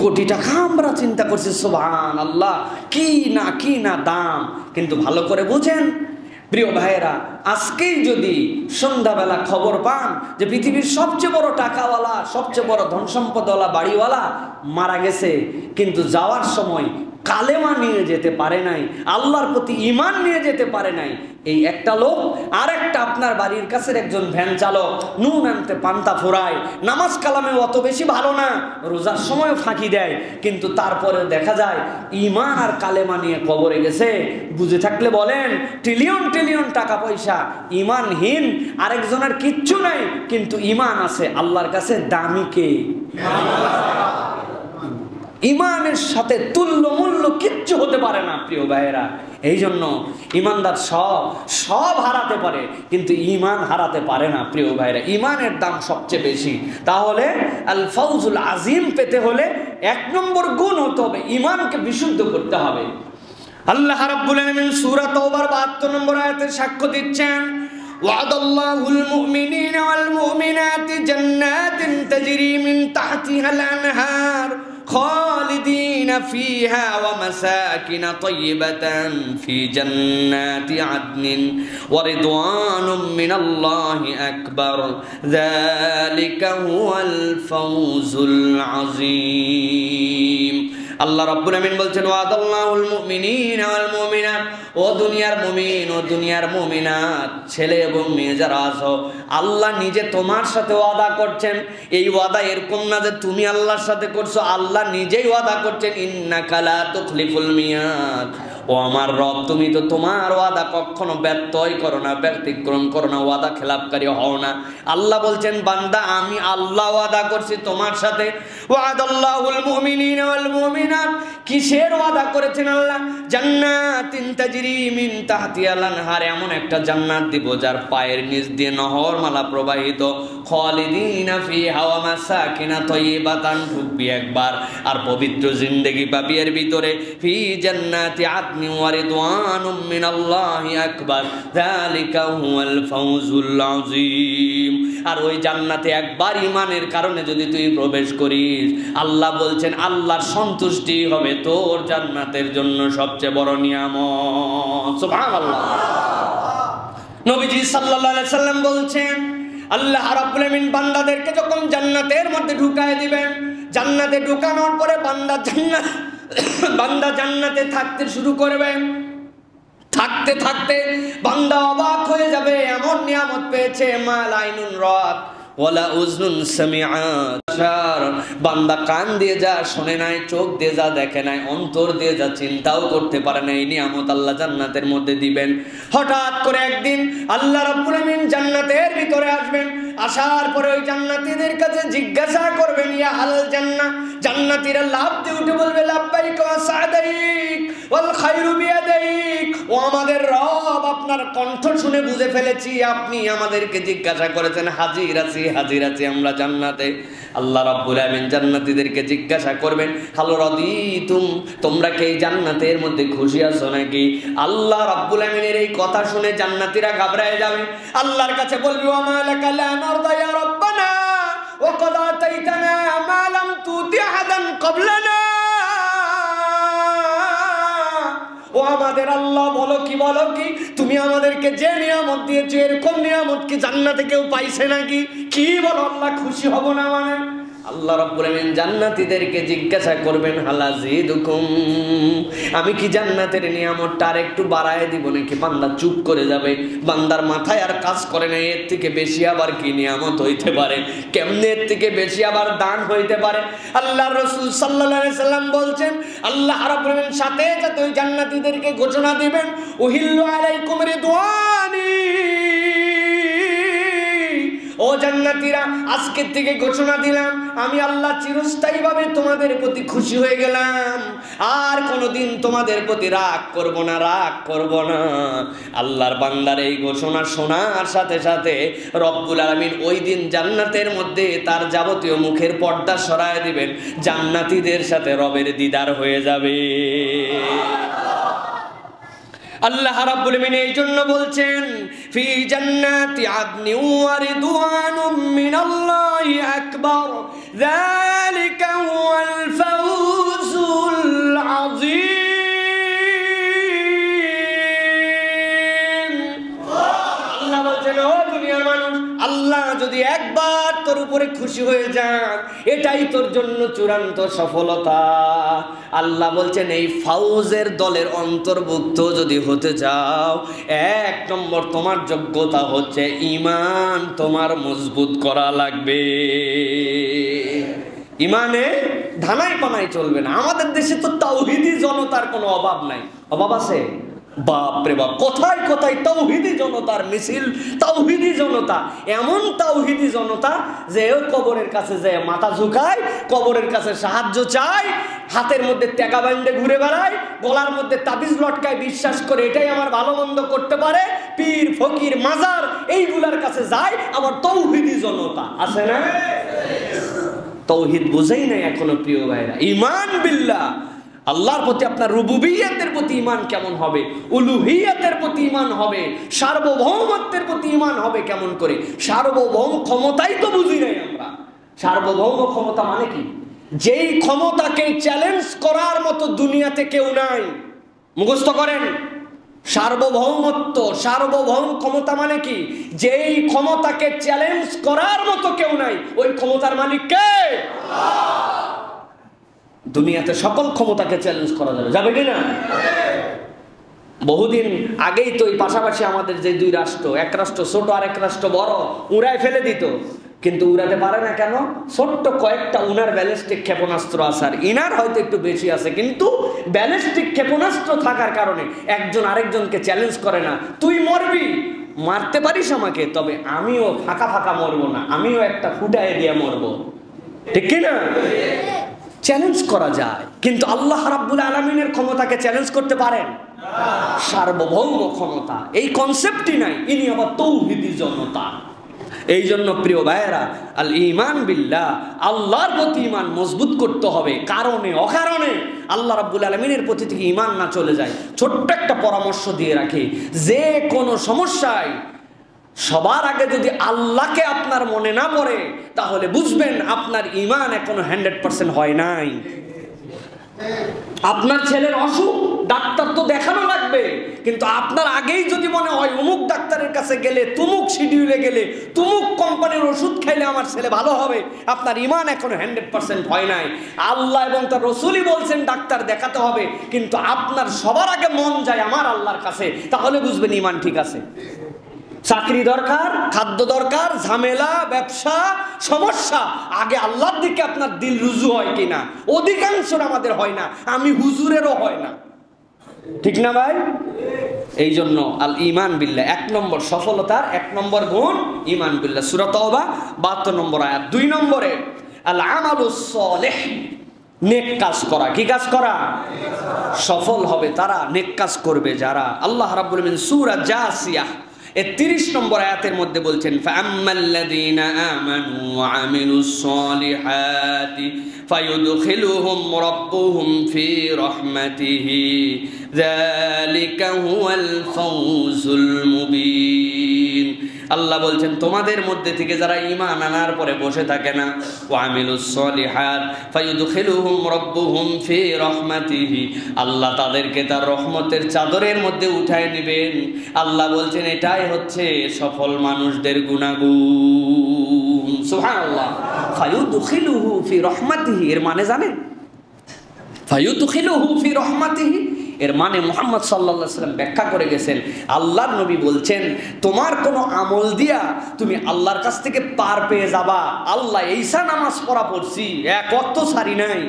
কোটি টাকা। আমরা চিন্তা করছি সুবহানাল্লাহ, কি না দাম। কিন্তু ভালো করে বুঝেন প্রিয় ভাইয়েরা, আজকেই যদি সন্ধ্যাবেলা খবর পান যে পৃথিবীর সবচেয়ে বড় টাকাওয়ালা, সবচেয়ে বড় ধন সম্পদওয়ালা বাড়িওয়ালা মারা গেছে, কিন্তু যাওয়ার সময় কালেমা নিয়ে যেতে পারে নাই, আল্লাহর প্রতি ঈমান নিয়ে যেতে পারে নাই, এই একটা লোক। আর একটা আপনার বাড়ির কাছের একজন ভ্যান চালক, নুন আনতে পান্তা ফোরায়, নামাজ কালামে অত বেশি ভালো না, রোজার সময়ও ফাঁকি দেয়, কিন্তু তারপরে দেখা যায় ঈমান আর কালেমা নিয়ে কবরে গেছে। বুঝে থাকলে বলেন, ট্রিলিয়ন ট্রিলিয়ন টাকা পয়সা, ঈমানহীন আরেকজনের কিচ্ছু নাই, কিন্তু ঈমান আছে। আল্লাহর কাছে দামি কে? ইমানের সাথে তুল্য মূল্য কিচ্ছু হতে পারে না প্রিয় ভাইয়েরা। এই জন্য ইমানদার সব হারাতে পারে, কিন্তু ইমান হারাতে পারে না প্রিয় ভাইয়েরা। ইমানের দাম সবচেয়ে বেশি। তাহলে আল ফাউজুল আজিম পেতে হলে 1 নম্বর গুণ হতে হবে, ইমানকে বিশুদ্ধ করতে হবে। আল্লাহ রাব্বুল আলামিন সূরা তাওবার 72 নম্বর আয়াতে সাক্ষ্য দিচ্ছেন, ওয়াদাল্লাহুল মুমিনিনা ওয়াল মুমিনাতি জান্নাতিন তাজরি মিন তাহতিহাল আনহার خالدين فيها ومساكن طيبة في جنات عدن ورضوان من الله أكبر ذلك هو الفوز العظيم। আল্লাহ রাব্বুল আমিন বলছেন, ওয়াদাল্লাহুল মুমিনিনা ওয়াল মুমিনাত, ও দুনিয়ার মুমিন ও দুনিয়ার মুমিনাত, ছেলে এবং মেয়ে যারা আছো, আল্লাহ নিজে তোমার সাথে ওয়াদা করছেন। এই ওয়াদা এরকম না যে তুমি আল্লাহর সাথে করছো, আল্লাহ নিজেই ওয়াদা করছেন, ইন্নাকা লা তুখলিফুল মিয়াদ, ও আমার রব, তুমি তো তোমার ওয়াদা কখনো ব্যত্যয় করো না, ব্যতিক্রম করো না, ওয়াদা খেলাপকারী হও না। আল্লাহ বলছেন, বান্দা আমি আল্লাহ ওয়াদা করছি তোমার সাথে। ওয়াদাল্লাহুল মুমিনিনা ওয়াল মুমিনাত, কিসের ওয়াদা করেছেন আল্লাহ? জান্নাতিন তাজরি মিন তাহতিহাল আনহার, এমন একটা জান্নাত দিব যার পায়ের নিচ দিয়ে নহরমালা প্রবাহিত। খালিদিনা ফিহা ওয়া মাসাকিনা তাইয়্যিবাতান, ঢুকবি একবার আর পবিত্র জিন্দেগি পাবি এর ভিতরে। ফি জান্নাতি আদনি ওয়া রিদওয়ানুম মিনাল্লাহি আকবার যালিকা হুয়াল ফাউজুল আযীম। আর ওই জান্নাতে একবার ঈমানের কারণে যদি তুই প্রবেশ করিস, আল্লাহ বলছেন আল্লাহর সন্তুষ্টি হবে তোর জান্নাতের জন্য সবচেয়ে বড় নিয়ামত। সুবহানাল্লাহ। নবীজি সাল্লাল্লাহু আলাইহি সাল্লাম বলছেন, আল্লাহ রাব্বুল আমিন বান্দাদেরকে যখন জান্নাতের মধ্যে ঢুকায় দিবেন, জান্নাতে ঢুকানোর পরে বান্দা জান্নাতে থাকতে শুরু করবে। থাকতে থাকতে বান্দা অবাক হয়ে যাবে, এমন নিয়ামত পেয়েছে, মা লা আইনুন রাত ওয়ালা উযনুন সামিআত। বান্দা কান দিয়ে যা শুনে নাই, চোখ দিয়ে যা দেখে নাই, অন্তর দিয়ে যা চিন্তাও করতে পারে না, এই নিয়ামত আল্লাহ জান্নাতের মধ্যে দিবেন। হঠাৎ করে একদিন আল্লাহ রাব্বুল আমিন জান্নাতের ভিতরে আসবেন। আসার পরে ওই জান্নাতীদের কাছে জিজ্ঞাসা করবেন, ইয়া আল জান্নাহ, জান্নাতীরা লাফ দিয়ে উঠে বলবে, লাব্বাইক ওয়া সাদাইক ওয়াল খায়রু বিয়াদাইক, ও আমাদের রব, আপনার কণ্ঠ শুনে বুঝে ফেলেছি আপনি আমাদেরকে জিজ্ঞাসা করেছেন, হাজির আছি হাজির আছি আমরা জান্নাতে। আল্লাহ রাব্বুল আমিন জান্নাতীদেরকে জিজ্ঞাসা করবেন, হাল রাদিতুম, তোমরা কি এই জান্নাতের মধ্যে খুশি আছো নাকি? আল্লাহ রাব্বুল আমিনের এই কথা শুনে জান্নাতীরা ঘাবড়ায় যাবে, আল্লাহর কাছে বলবে, ওয়া মা লাকা লা নারদা ইয়া রাব্বানা ওয়া ক্বাদ আতাইতানা মা লাম তুতি আহাদান ক্বাবলানা। ও আমাদের আল্লাহ, বলো কি তুমি আমাদেরকে যে নিয়ামত দিয়েছো, এরকম নিয়ামত কি জান্নাতে কেউ পাইছে নাকি? কি বলো, আল্লাহ খুশি হব না? মানে আল্লাহ রাব্বুল আলামিন জান্নাতীদেরকে জিজ্ঞাসা করবেন হালাজিদুকুম, আমি কি জান্নাতের নিয়ামতটা আর একটু বাড়ায় দিব নাকি? বান্দা চুপ করে যাবে, বান্দার মাথায় আর কাজ করে না এর থেকে বেশি আবার কি নিয়ামত হইতে পারে, কেমনে এর থেকে বেশি আবার দান হইতে পারে। আল্লাহর রাসূল সাল্লাল্লাহু আলাইহি সাল্লাম বলছেন আল্লাহ রাব্বুল আলামিন সাথে সাথে ওই জান্নাতীদেরকে ঘোষণা দিবেন উহিল্লু আলাইকুম রিদওয়ানি, ও জান্নাতীরা আজকের থেকে ঘোষণা দিলাম আমি আল্লাহ চিরস্থায়ীভাবে তোমাদের প্রতি খুশি হয়ে গেলাম, আর কোনোদিন তোমাদের প্রতি রাগ করব না, রাগ করব না। আল্লাহর বান্দার এই ঘোষণা শোনার সাথে সাথে রব্বুল আলামিন ওই দিন জান্নাতের মধ্যে তার যাবতীয় মুখের পর্দা সরায় দিবেন, জান্নাতীদের সাথে রবের দিদার হয়ে যাবে। আল্লাহ রাব্বুল আলামিন এই জন্য বলছেন ফি জান্নাতি আদনি ওয়া রিদওয়ানুম মিনাল্লাহি আকবার যালিকা হুয়াল ফাওজুল আযীম। আল্লাহ বলছেন ও দুনিয়ার মানুষ, আল্লাহ যদি একবার তোর উপরে খুশি হয়ে যান এটাই তোর জন্য চূড়ান্ত সফলতা। আল্লাহ বলছেন এই ফাউজের দলের অন্তর্ভুক্ত যদি হতে যাও, এক নম্বর তোমার যোগ্যতা হচ্ছে ঈমান তোমার মজবুত করা লাগবে। ঈমানে ধানাই পানাই চলবে না। আমাদের দেশে তো তাওহীদি জনতার কোনো অভাব নাই। অভাব আছে? বাপ রে বাপ, কোথায় কোথায় তাওহীদি জনতার মিছিল, তাওহীদি জনতা। এমন তাওহীদি জনতা যে ওই কবরের কাছে যায় মাথা ঝুঁকায়, কবরের কাছে সাহায্য চায়, হাতের মধ্যে টেকা বান্ধে ঘুরে বেড়ায়, গলার মধ্যে তাবিজ লটকায়, বিশ্বাস করে এটাই আমার ভালো মন্দ করতে পারে। পীর ফকির মাজার এইগুলার কাছে যায়। আবার তাওহীদি জনতা আছে না? তাওহীদ বুঝেই নাই এখনো প্রিয় ভাইরা। ঈমান বিল্লাহ, আল্লাহর প্রতি আপনার রুবুবিয়্যাতের প্রতি ঈমান কেমন হবে, উলুহিয়্যাতের প্রতি ঈমান হবে, সার্বভৌমত্বের প্রতি ঈমান হবে কেমন করে? সার্বভৌম ক্ষমতাই তো বুঝি নাই আমরা। সার্বভৌম ক্ষমতা মানে কি? যেই ক্ষমতাকে চ্যালেঞ্জ করার মতো দুনিয়াতে কেউ নাই। মুখস্থ করেন, সার্বভৌমত্ব, সার্বভৌম ক্ষমতা মানে কি? যেই ক্ষমতাকে চ্যালেঞ্জ করার মতো কেউ নাই, ওই ক্ষমতার মালিক কে? আল্লাহ। দুনিয়াতে সকল ক্ষমতাকে চ্যালেঞ্জ করা যাবে, যাবে কি না? বহুদিন আগেই তো এই পাশাপাশি আমাদের যে দুই রাষ্ট্র, এক রাষ্ট্র ছোট আর এক রাষ্ট্র বড়, উড়ায় ফেলে দিত। কিন্তু উড়াতে পারে না কেন? ছোট্ট কয়েকটা উনার ব্যালিস্টিক ক্ষেপণাস্ত্র আছে, আর ইনার হয়তো একটু বেশি আছে, কিন্তু ব্যালিস্টিক ক্ষেপণাস্ত্র থাকার কারণে একজন আরেকজনকে চ্যালেঞ্জ করে না। তুই মরবি, মারতে পারিস আমাকে, তবে আমিও ফাঁকা ফাঁকা মরবো না, আমিও একটা ফুটায় দিয়ে মরবো, ঠিক কিনা? চ্যালেঞ্জ করা যায়, কিন্তু আল্লাহ রাব্বুল আলামিনের ক্ষমতাকে চ্যালেঞ্জ করতে পারেন? সার্বভৌম ক্ষমতা, এই কনসেপ্টই নাই। ইনি আবার তাওহীদি জনতা। এই জন্য প্রিয় ভাইয়েরা, আল ঈমান বিল্লাহ, আল্লাহর প্রতি ঈমান মজবুত করতে হবে। কারণে অকারণে আল্লাহ রাব্বুল আলামিনের প্রতি থেকে ঈমান না চলে যায়। ছোট্ট একটা পরামর্শ দিয়ে রাখি, যে কোনো সমস্যায় সবার আগে যদি আল্লাহকে আপনার মনে না পড়ে, তাহলে বুঝবেন আপনার ঈমান এখনো 100% হয় নাই। আপনার ছেলের অসুখ, ডাক্তার তো দেখানো লাগবে, কিন্তু আপনার আগেই যদি মনে হয় অমুক ডাক্তারের কাছে গেলে, তুমুক শিডিউলে গেলে, তুমুক কোম্পানির ওষুধ খাইলে আমার ছেলে ভালো হবে, আপনার ঈমান এখনো 100% হয় নাই। আল্লাহ এবং তার রাসূলই বলছেন ডাক্তার দেখাতে হবে, কিন্তু আপনার সবার আগে মন যায় আমার আল্লাহর কাছে, তাহলে বুঝবেন ঈমান ঠিক আছে। চাকরি দরকার, খাদ্য দরকার, ঝামেলা, ব্যবসা, সমস্যা, আগে আল্লাহর দিকে আপনার দিল রুজু হয় কিনা? অধিকাংশ আমাদের হয় না, আমি হুজুরেরও হয় না, ঠিক না ভাই? এই জন্য আল ঈমান বিল্লাহ, এক নম্বর সফলতার এক নম্বর গুণ ঈমান বিল্লাহ। সূরা তাওবা 72 নম্বর আয়াত। 2 নম্বরে আল আমালুস সালিহ, নেক কাজ করা। কি কাজ করা? সফল হবে তারা, নেক কাজ করবে যারা। আল্লাহ রাব্বুল আলামিন সূরা জাসিয়া 30 নম্বর আয়াতের মধ্যে বলছেন ফাআম্মাল্লাযীনা আমানু ওয়া আমিলুস সালিহাতি ফায়ুদখিলুহুম রাব্বুহুম ফি রাহমাতিহি যালিকা হুয়াল ফাওজুল মুবিন। আল্লাহ বলছেন তোমাদের মধ্যে থেকে যারা ঈমান আনার পরে বসে থাকে না, ওয়া আমিলুস সলিহাত ফায়ুদখিলুহুম রাব্বুহুম ফি রাহমাতিহি, আল্লাহ তাদেরকে তার রহমতের চাদরের মধ্যে উঠায় নেবেন। আল্লাহ বলছেন এটাই হচ্ছে সফল মানুষদের গুনাহগুণ। সুবহানাল্লাহ। ফায়ুদখিলুহু ফি রাহমাতিহি এর মানে জানেন? ফায়ুদখিলুহু ফি রাহমাতিহি এর মানে মুহাম্মদ সাল্লাল্লাহু আলাইহি ওয়াসাল্লাম ব্যাখ্যা করে গেছেন, আল্লাহর নবী বলছেন তোমার কোনো আমল দিয়া তুমি আল্লাহর কাছ থেকে পার পেয়ে যাবা। আল্লাহ এইসা নামাজ পড়া পড়ছি, এক ওয়াক্ত সারি নাই,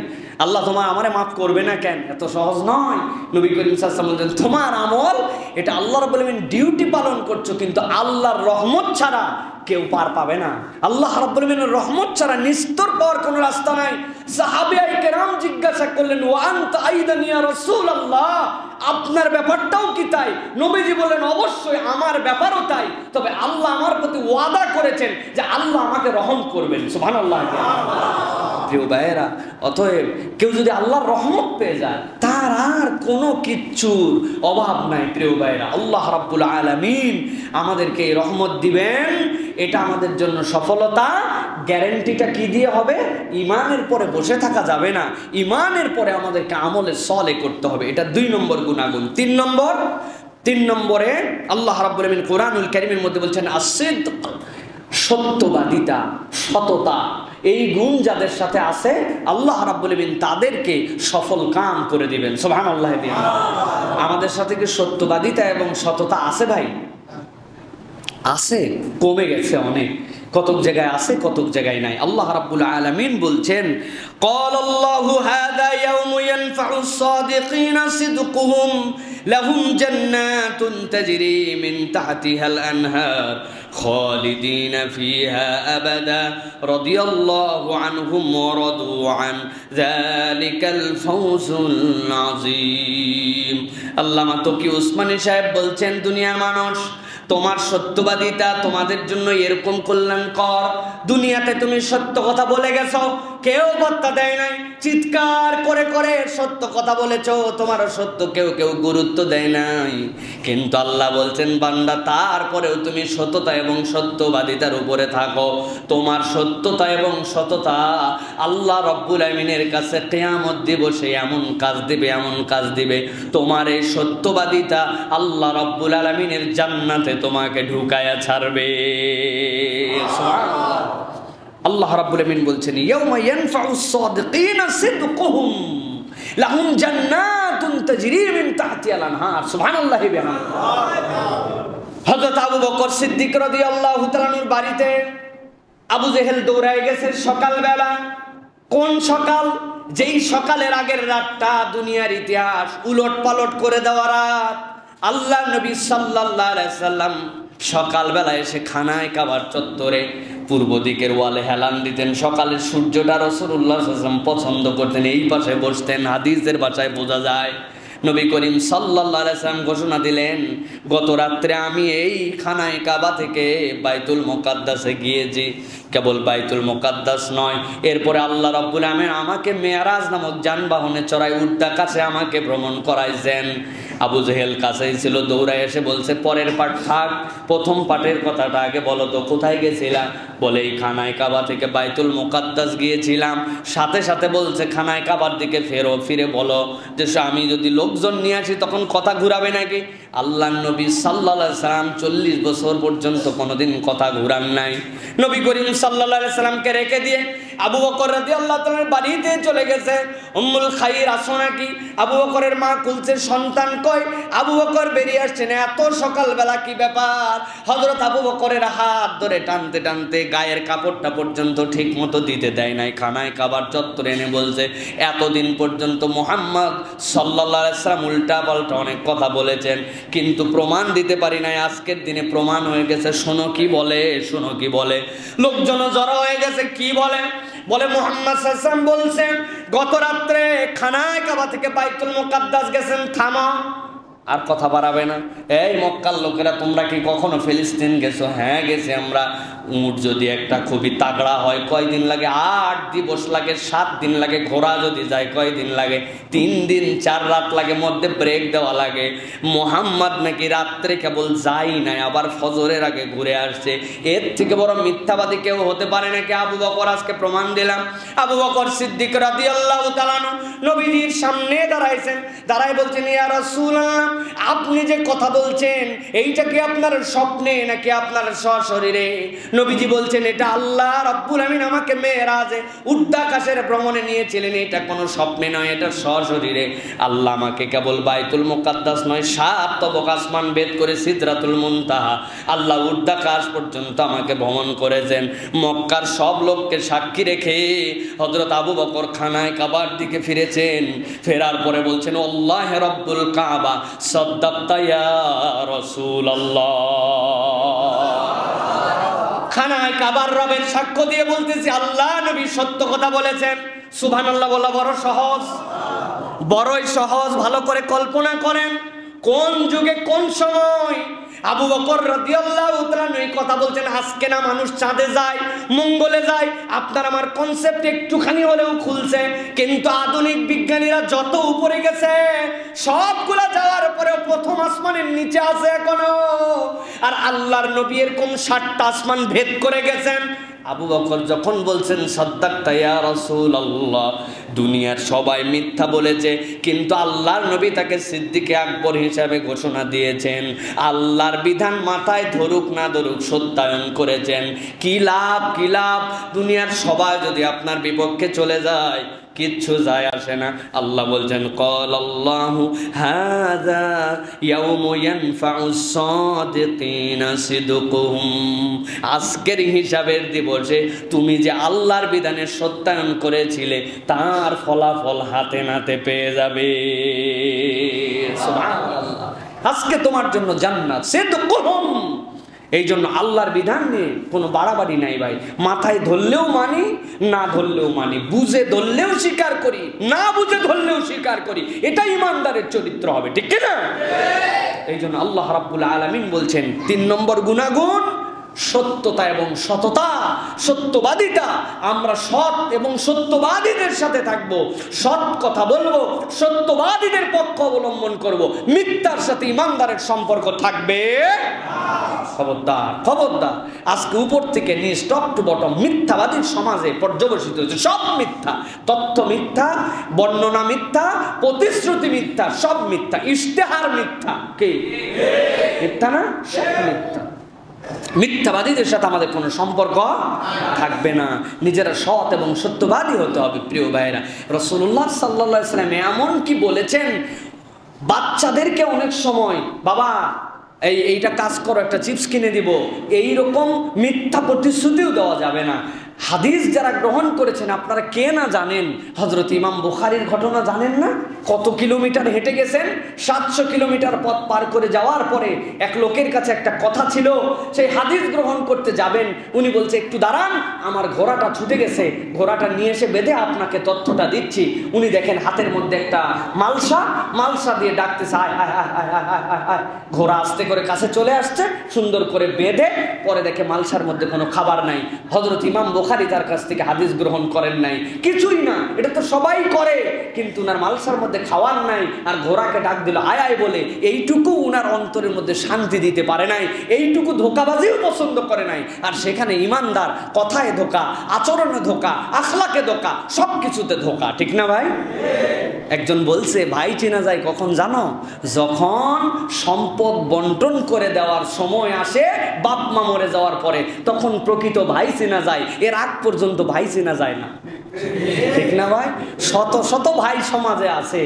আল্লাহ তোমার আমারে মাফ করবে না কেন? এত সহজ নয়। নবী করিম সাল্লাল্লাহু আলাইহি ওয়াসাল্লাম বলছেন তোমার আমল এটা আল্লাহ রাব্বুল আলামিন ডিউটি পালন করছো, কিন্তু আল্লাহর রহমত ছাড়া কেউ পার পাবে না। আল্লাহ রাব্বুল আলামিনের রহমত ছাড়া নিস্তর পাওয়ার কোনো রাস্তা নাই। সাহাবায়ে কেরাম জিজ্ঞাসা করলেন ওয়া আনতা আইদান ইয়া রাসূলুল্লাহ, আপনার ব্যাপারটাও কি তাই? নবীজি বলেন অবশ্যই আমার ব্যাপারও তাই, তবে আল্লাহ আমার প্রতি ওয়াদা করেছেন যে আল্লাহ আমাকে রহম করবেন। সুবহানাল্লাহ। প্রিয় ভাইয়েরা, অতএব কেউ যদি আল্লাহর রহমত পেয়ে যায় তার আর কোনো কিচ্ছুর অভাব নাই। প্রিয় ভাইয়েরা, আল্লাহ রাব্বুল আলামিন আমাদেরকে এই রহমত দিবেন, এটা আমাদের জন্য সফলতা। গ্যারান্টিটা কি দিয়ে হবে? ঈমানের পরে বসে থাকা যাবে না, ঈমানের পরে আমাদেরকে আমলে সলে করতে হবে। এটা 2 নম্বর গুনাহগুণ। 3 নম্বরে আল্লাহ রাব্বুল আলামিন কোরআনুল কারীমের মধ্যে বলছেন as-sidq, সত্যবাদিতা, সততা। এই গুণ যাদের সাথে আছে আল্লাহ রাব্বুল আলামিন তাদেরকে সফল কাম করে দিবেন। সুবহানাল্লাহ। আমাদের সাথে কি সত্যবাদিতা এবং সততা আছে ভাই? আছে, কমে গেছে অনেক। কতক জায়গায় আছে, কতক জায়গায় নাই। আল্লাহ রাব্বুল আলামিন বলছেন ক্বালাল্লাহু হাযা ইয়াউমু ইয়ানফাউস সাদিকিনা সিদকুহুম লাহুম জান্নাতুন তাজরি মিন তাহতিহাল আনহার খালিদিনা ফিহা আবাদা রাদিয়াল্লাহু আনহুম ওয়া রাদু আন যালিকাল ফাওজুল আযীম। আল্লামা তকি উসমানী সাহেব বলছেন দুনিয়ার মানুষ, তোমার সত্যবাদিতা তোমাদের জন্য এরকম কল্যাণকর। দুনিয়াতে তুমি সত্য কথা বলে গেছো, কেউ বার্তা দেয় নাই, চিৎকার করে করে সত্য কথা বলেছো, তোমার সত্য কেউ গুরুত্ব দেয় নাই। কিন্তু আল্লাহ বলছেন বান্দা তারপরেও তুমি সততা এবং সত্যবাদিতার উপরে থাকো, তোমার সত্যতা এবং সততা আল্লাহ রাব্বুল আলামিনের কাছে কিয়ামত দিবসে এমন কাজ দিবে তোমার এই সত্যবাদিতা আল্লাহ রাব্বুল আলামিনের জান্নাতে তোমাকে ঢুকায়া ছাড়বে। সুবহানাল্লাহ। আল্লাহ রাব্বুল আলামিন বলছেন ইয়াউমা ইয়ানফাউস সাদিকিনা সিদকুহুম লাহুম জান্নাতুন তাজরি মিন তাহতিহাল আনহার। সুবহানাল্লাহি ওয়া বিহামদিহি। হযরত আবু বকর সিদ্দিক রাদিয়াল্লাহু তাআলা আনহুর বাড়িতে আবু জেহেল দৌড়ায় গেছে সকালবেলা। কোন সকাল? যেই সকালের আগের রাতটা দুনিয়ার ইতিহাস উলটপালট করে দেওয়া রাত। আল্লাহ নবী সাল্লাল্লাহু আলাইহি সাল্লাম সকালবেলা এসে খানায় কাবার চত্বরে পূর্ব দিকের ওয়ালে হেলান দিতেন। সকালের সূর্যটা রাসূলুল্লাহ সাল্লাল্লাহু আলাইহি ওয়াসাল্লাম পছন্দ করতেন, এই পাশে বসতেন। হাদিসের ভাষায় বোঝা যায় নবী করিম সাল্লাল্লাহু আলাইহি ওয়াসাল্লাম ঘোষণা দিলেন গত রাত্রে আমি এই খানায় কাবা থেকে বাইতুল মুকাদ্দাসে গিয়েছি। কেবল বাইতুল মুকাদ্দাস নয়, এরপরে আল্লাহ রাব্বুল আলামিন আমাকে মেরাজ নামক যানবাহনে চড়াই উড্ডা কাছে আমাকে ভ্রমণ করাইছেন। আবু জেহেল কাছেই ছিল, দৌড়ায় এসে বলছে পরের পাঠ থাক, প্রথম পাঠের কথাটা আগে বলো তো, কোথায় গেছিলাম? বলে এই খানায় কাবা থেকে বাইতুল মুকাদ্দাস গিয়েছিলাম। সাথে সাথে বলছে খানায় কাবার দিকে ফিরে বলো যে আমি যদি লোকজন নিয়ে আসি তখন কথা ঘুরাবে নাকি? আল্লাহ নবী সাল্লাল্লাহু আলাইহি সাল্লাম 40 বছর পর্যন্ত কোনোদিন কথা ঘুরান নাই। নবী করিম সাল্লাল্লাহু আলাইহি সাল্লামকে রেখে দিয়ে আবু বকর রাদিয়াল্লাহু তাআলার বাড়িতে চলে গেছে। উম্মুল খাইর আসো নাকি? আবু বকরের মা খুলছে সন্তান কই? আবু বকর বেরিয়ে আসছেন। এত সকালবেলা কি ব্যাপার? হযরত আবু বকরের হাত ধরে টানতে টানতে গায়ের কাপড়টা পর্যন্ত ঠিক মতো দিতে দেয় নাই। খানায় কাবার চত্বরে এনে বলছে এতদিন পর্যন্ত মুহাম্মদ সাল্লাল্লাহু আলাইহি সাল্লাম উল্টা পাল্টা অনেক কথা বলেছেন, কিন্তু প্রমাণ দিতে পারি নাই। আজকের দিনে প্রমাণ হয়ে গেছে। শোনো কি বলে। লোকজন জড়ো হয়ে গেছে। কি বলে? মুহাম্মদ সাল্লাল্লাহু আলাইহি ওয়াসাল্লাম বলছেন গত রাত্রে খানায় কাবা থেকে বাইতুল মুকাদ্দাস গেছেন। থামো, আর কথা বাড়াবে না। এই মক্কার লোকেরা, তোমরা কি কখনো ফিলিস্তিন গেছো? হ্যাঁ গেছি আমরা। উট যদি একটা খুবই তাগড়া হয় কয়দিন লাগে? 8 দিবস লাগে, 7 দিন লাগে। ঘোড়া যদি যায় কয়দিন লাগে? 3 দিন 4 রাত লাগে, মধ্যে ব্রেক দেওয়া লাগে। মোহাম্মদ নাকি রাত্রে কেবল যাই নাই, আবার ফজরের আগে ঘুরে আসছে। এর থেকে বড় মিথ্যাবাদী কেউ হতে পারে নাকি? আবু বকর আজকে প্রমাণ দিলাম। আবু বকর সিদ্দিক রাদিয়াল্লাহু তাআলা নবীজির সামনে দাঁড়াইছেন, দাঁড়াই বলছেন, ইয়া রাসূলুল্লাহ, আপনি যে কথা বলছেন এইটা কি আপনার স্বপ্নে নাকি আপনার সশরীরে? নবীজি বলছেন, এটা আল্লাহ রাব্বুল আমিন আমাকে মেরাজে উর্ধ্বাকাশের ভ্রমণে নিয়েছিলেন, এটা কোনো স্বপ্নে নয়, এটা সশরীরে। আল্লাহ আমাকে কেবল বাইতুল মুকাদ্দাস নয়, 7 তবক আসমান ভেদ করে সিদরাতুল মুনতাহা, আল্লাহ উর্ধ্বাকাশ পর্যন্ত আমাকে ভ্রমণ করেছেন। মক্কার সব লোককে সাক্ষী রেখে হযরত আবু বকর খানায় কাবার দিকে ফিরেছেন। ফেরার পরে বলছেন, আল্লাহ রব্বুল কাবা সাদ্দাক্তা ইয়া রাসূলুল্লাহ। খানায় কাবার রবের সাক্ষ্য দিয়ে বলতেছি, আল্লাহ নবী সত্য কথা বলেছেন। সুবহানাল্লাহ বলা বড় সহজ, বড়ই সহজ। ভালো করে কল্পনা করেন, কোন যুগে কোন সময় আবু বকর রাদিয়াল্লাহু তাআলা এই কথা বলছেন। আজকে না মানুষ চাঁদে যায়, মঙ্গলে যায়, আপনার আমার কনসেপ্ট একটুখানি হলেও খুলছে। কিন্তু আধুনিক বিজ্ঞানীরা যত উপরে গেছে, সবগুলা যাওয়ার পরেও প্রথম আসমানের নিচে আছে এখনো। আর আল্লাহর নবী এরকম 7টা আসমান ভেদ করে গেছেন। আবু বকর যখন বলছেন সাদ্দাক্তা ইয়া রাসূলুল্লাহ, দুনিয়ার সবাই মিথ্যা বলেছে, কিন্তু আল্লাহর নবী তাকে সিদ্দিকে আকবর হিসাবে ঘোষণা দিয়েছেন। আল্লাহর বিধান মাথায় ধরুক না ধরুক সত্যায়ন করেছেন। কি লাভ, কি লাভ? দুনিয়ার সবাই যদি আপনার বিপক্ষে চলে যায়, কিচ্ছু যায় আসে না। আল্লাহ বলছেন, ক্বালাল্লাহু হাযা ইয়াউমু ইয়ানফাউস সাদিকিনা সিদকুহুম। আজকের হিসাবের দিবসে তুমি যে আল্লাহর বিধানের সত্যায়ন করেছিলে, তার ফলাফল হাতে নাতে পেয়ে যাবে। সুবহানাল্লাহ। আজকে তোমার জন্য জান্নাত সিদকুহুম। এই জন্য আল্লাহর বিধান নিয়ে কোনো বাড়াবাড়ি নাই ভাই। মাথায় ধরলেও মানি, না ধরলেও মানি, বুঝে ধরলেও স্বীকার করি, না বুঝে ধরলেও স্বীকার করি। এটা ইমানদারের চরিত্র হবে, ঠিক কিনা? এই জন্য আল্লাহ রাব্বুল আলামিন বলছেন 3 নম্বর গুণাগুণ সত্যতা এবং সততা, সত্যবাদিতা। আমরা সৎ এবং সত্যবাদীদের সাথে থাকব, সৎ কথা বলবো, সত্যবাদীদের পক্ষ অবলম্বন করব। মিথ্যার সাথে ইমানদারের সম্পর্ক থাকবে। খবরদার, খবরদার। আজকে উপর থেকে নিচ, টপ টু বটম মিথ্যাবাদীর সমাজে পর্যবসিত হয়েছে। সব মিথ্যা, তথ্য মিথ্যা, বর্ণনা মিথ্যা, প্রতিশ্রুতি মিথ্যা, সব মিথ্যা, ইশতেহার মিথ্যা। কে মিথ্যা না? সব মিথ্যা। মিথ্যাবাদীদের সাথে আমাদের কোনো সম্পর্ক থাকবে না। নিজেরা সৎ এবং সত্যবাদী হতে হবে। প্রিয় ভাইয়েরা, রাসূলুল্লাহ সাল্লাল্লাহু আলাইহি ওয়াসাল্লাম এমন কি বলেছেন, বাচ্চাদেরকে অনেক সময়, বাবা এইটা কাজ করো, একটা চিপস কিনে দিব, এইরকম মিথ্যা প্রতিশ্রুতিও দেওয়া যাবে না। হাদিস যারা গ্রহণ করেছেন, আপনারা কে না জানেন, হযরত ইমাম বুখারীর ঘটনা জানেন না? কত কিলোমিটার হেঁটে গেছেন, 700 কিলোমিটার পথ পার করে যাওয়ার পরে এক লোকের কাছে একটা কথা ছিল, সেই হাদিস গ্রহণ করতে যাবেন। উনি বলছে, একটু দাঁড়ান, আমার ঘোড়াটা ছুটে গেছে, ঘোড়াটা নিয়ে এসে বেঁধে আপনাকে তথ্যটা দিচ্ছি। উনি দেখেন হাতের মধ্যে একটা মালসা দিয়ে ডাকতেছে, আয় আয় আয় আয় আয় আয় আয়। ঘোড়া আস্তে করে কাছে চলে আসছে, সুন্দর করে বেঁধে, পরে দেখে মালসার মধ্যে কোনো খাবার নাই। হযরত ইমাম বুখারী তার কাছ থেকে হাদিস গ্রহণ করেন নাই। কিছুই না, এটা তো সবাই করে, কিন্তু উনার মালসার মধ্যে খাওয়ার নাই, আর ঘোড়াকে ডাক দিল আয় আয় বলে। এইটুকু উনার অন্তরের মধ্যে শান্তি দিতে পারে নাই, এইটুকু ধোঁকাবাজিও পছন্দ করে নাই। আর সেখানে ইমানদার, কথায় ধোঁকা, আচরণে ধোঁকা, আখলাকে ধোঁকা, সব কিছুতে ধোঁকা, ঠিক না ভাই? একজন বলছে, ভাই চেনা যায় কখন জানো? যখন সম্পদ বন্টন করে দেওয়ার সময় আসে, বাপ মা মরে যাওয়ার পরে, তখন প্রকৃত ভাই চেনা যায়। এর আগ পর্যন্ত ভাই চেনা যায় না, ঠিক না ভাই? শত শত ভাই সমাজে আছে।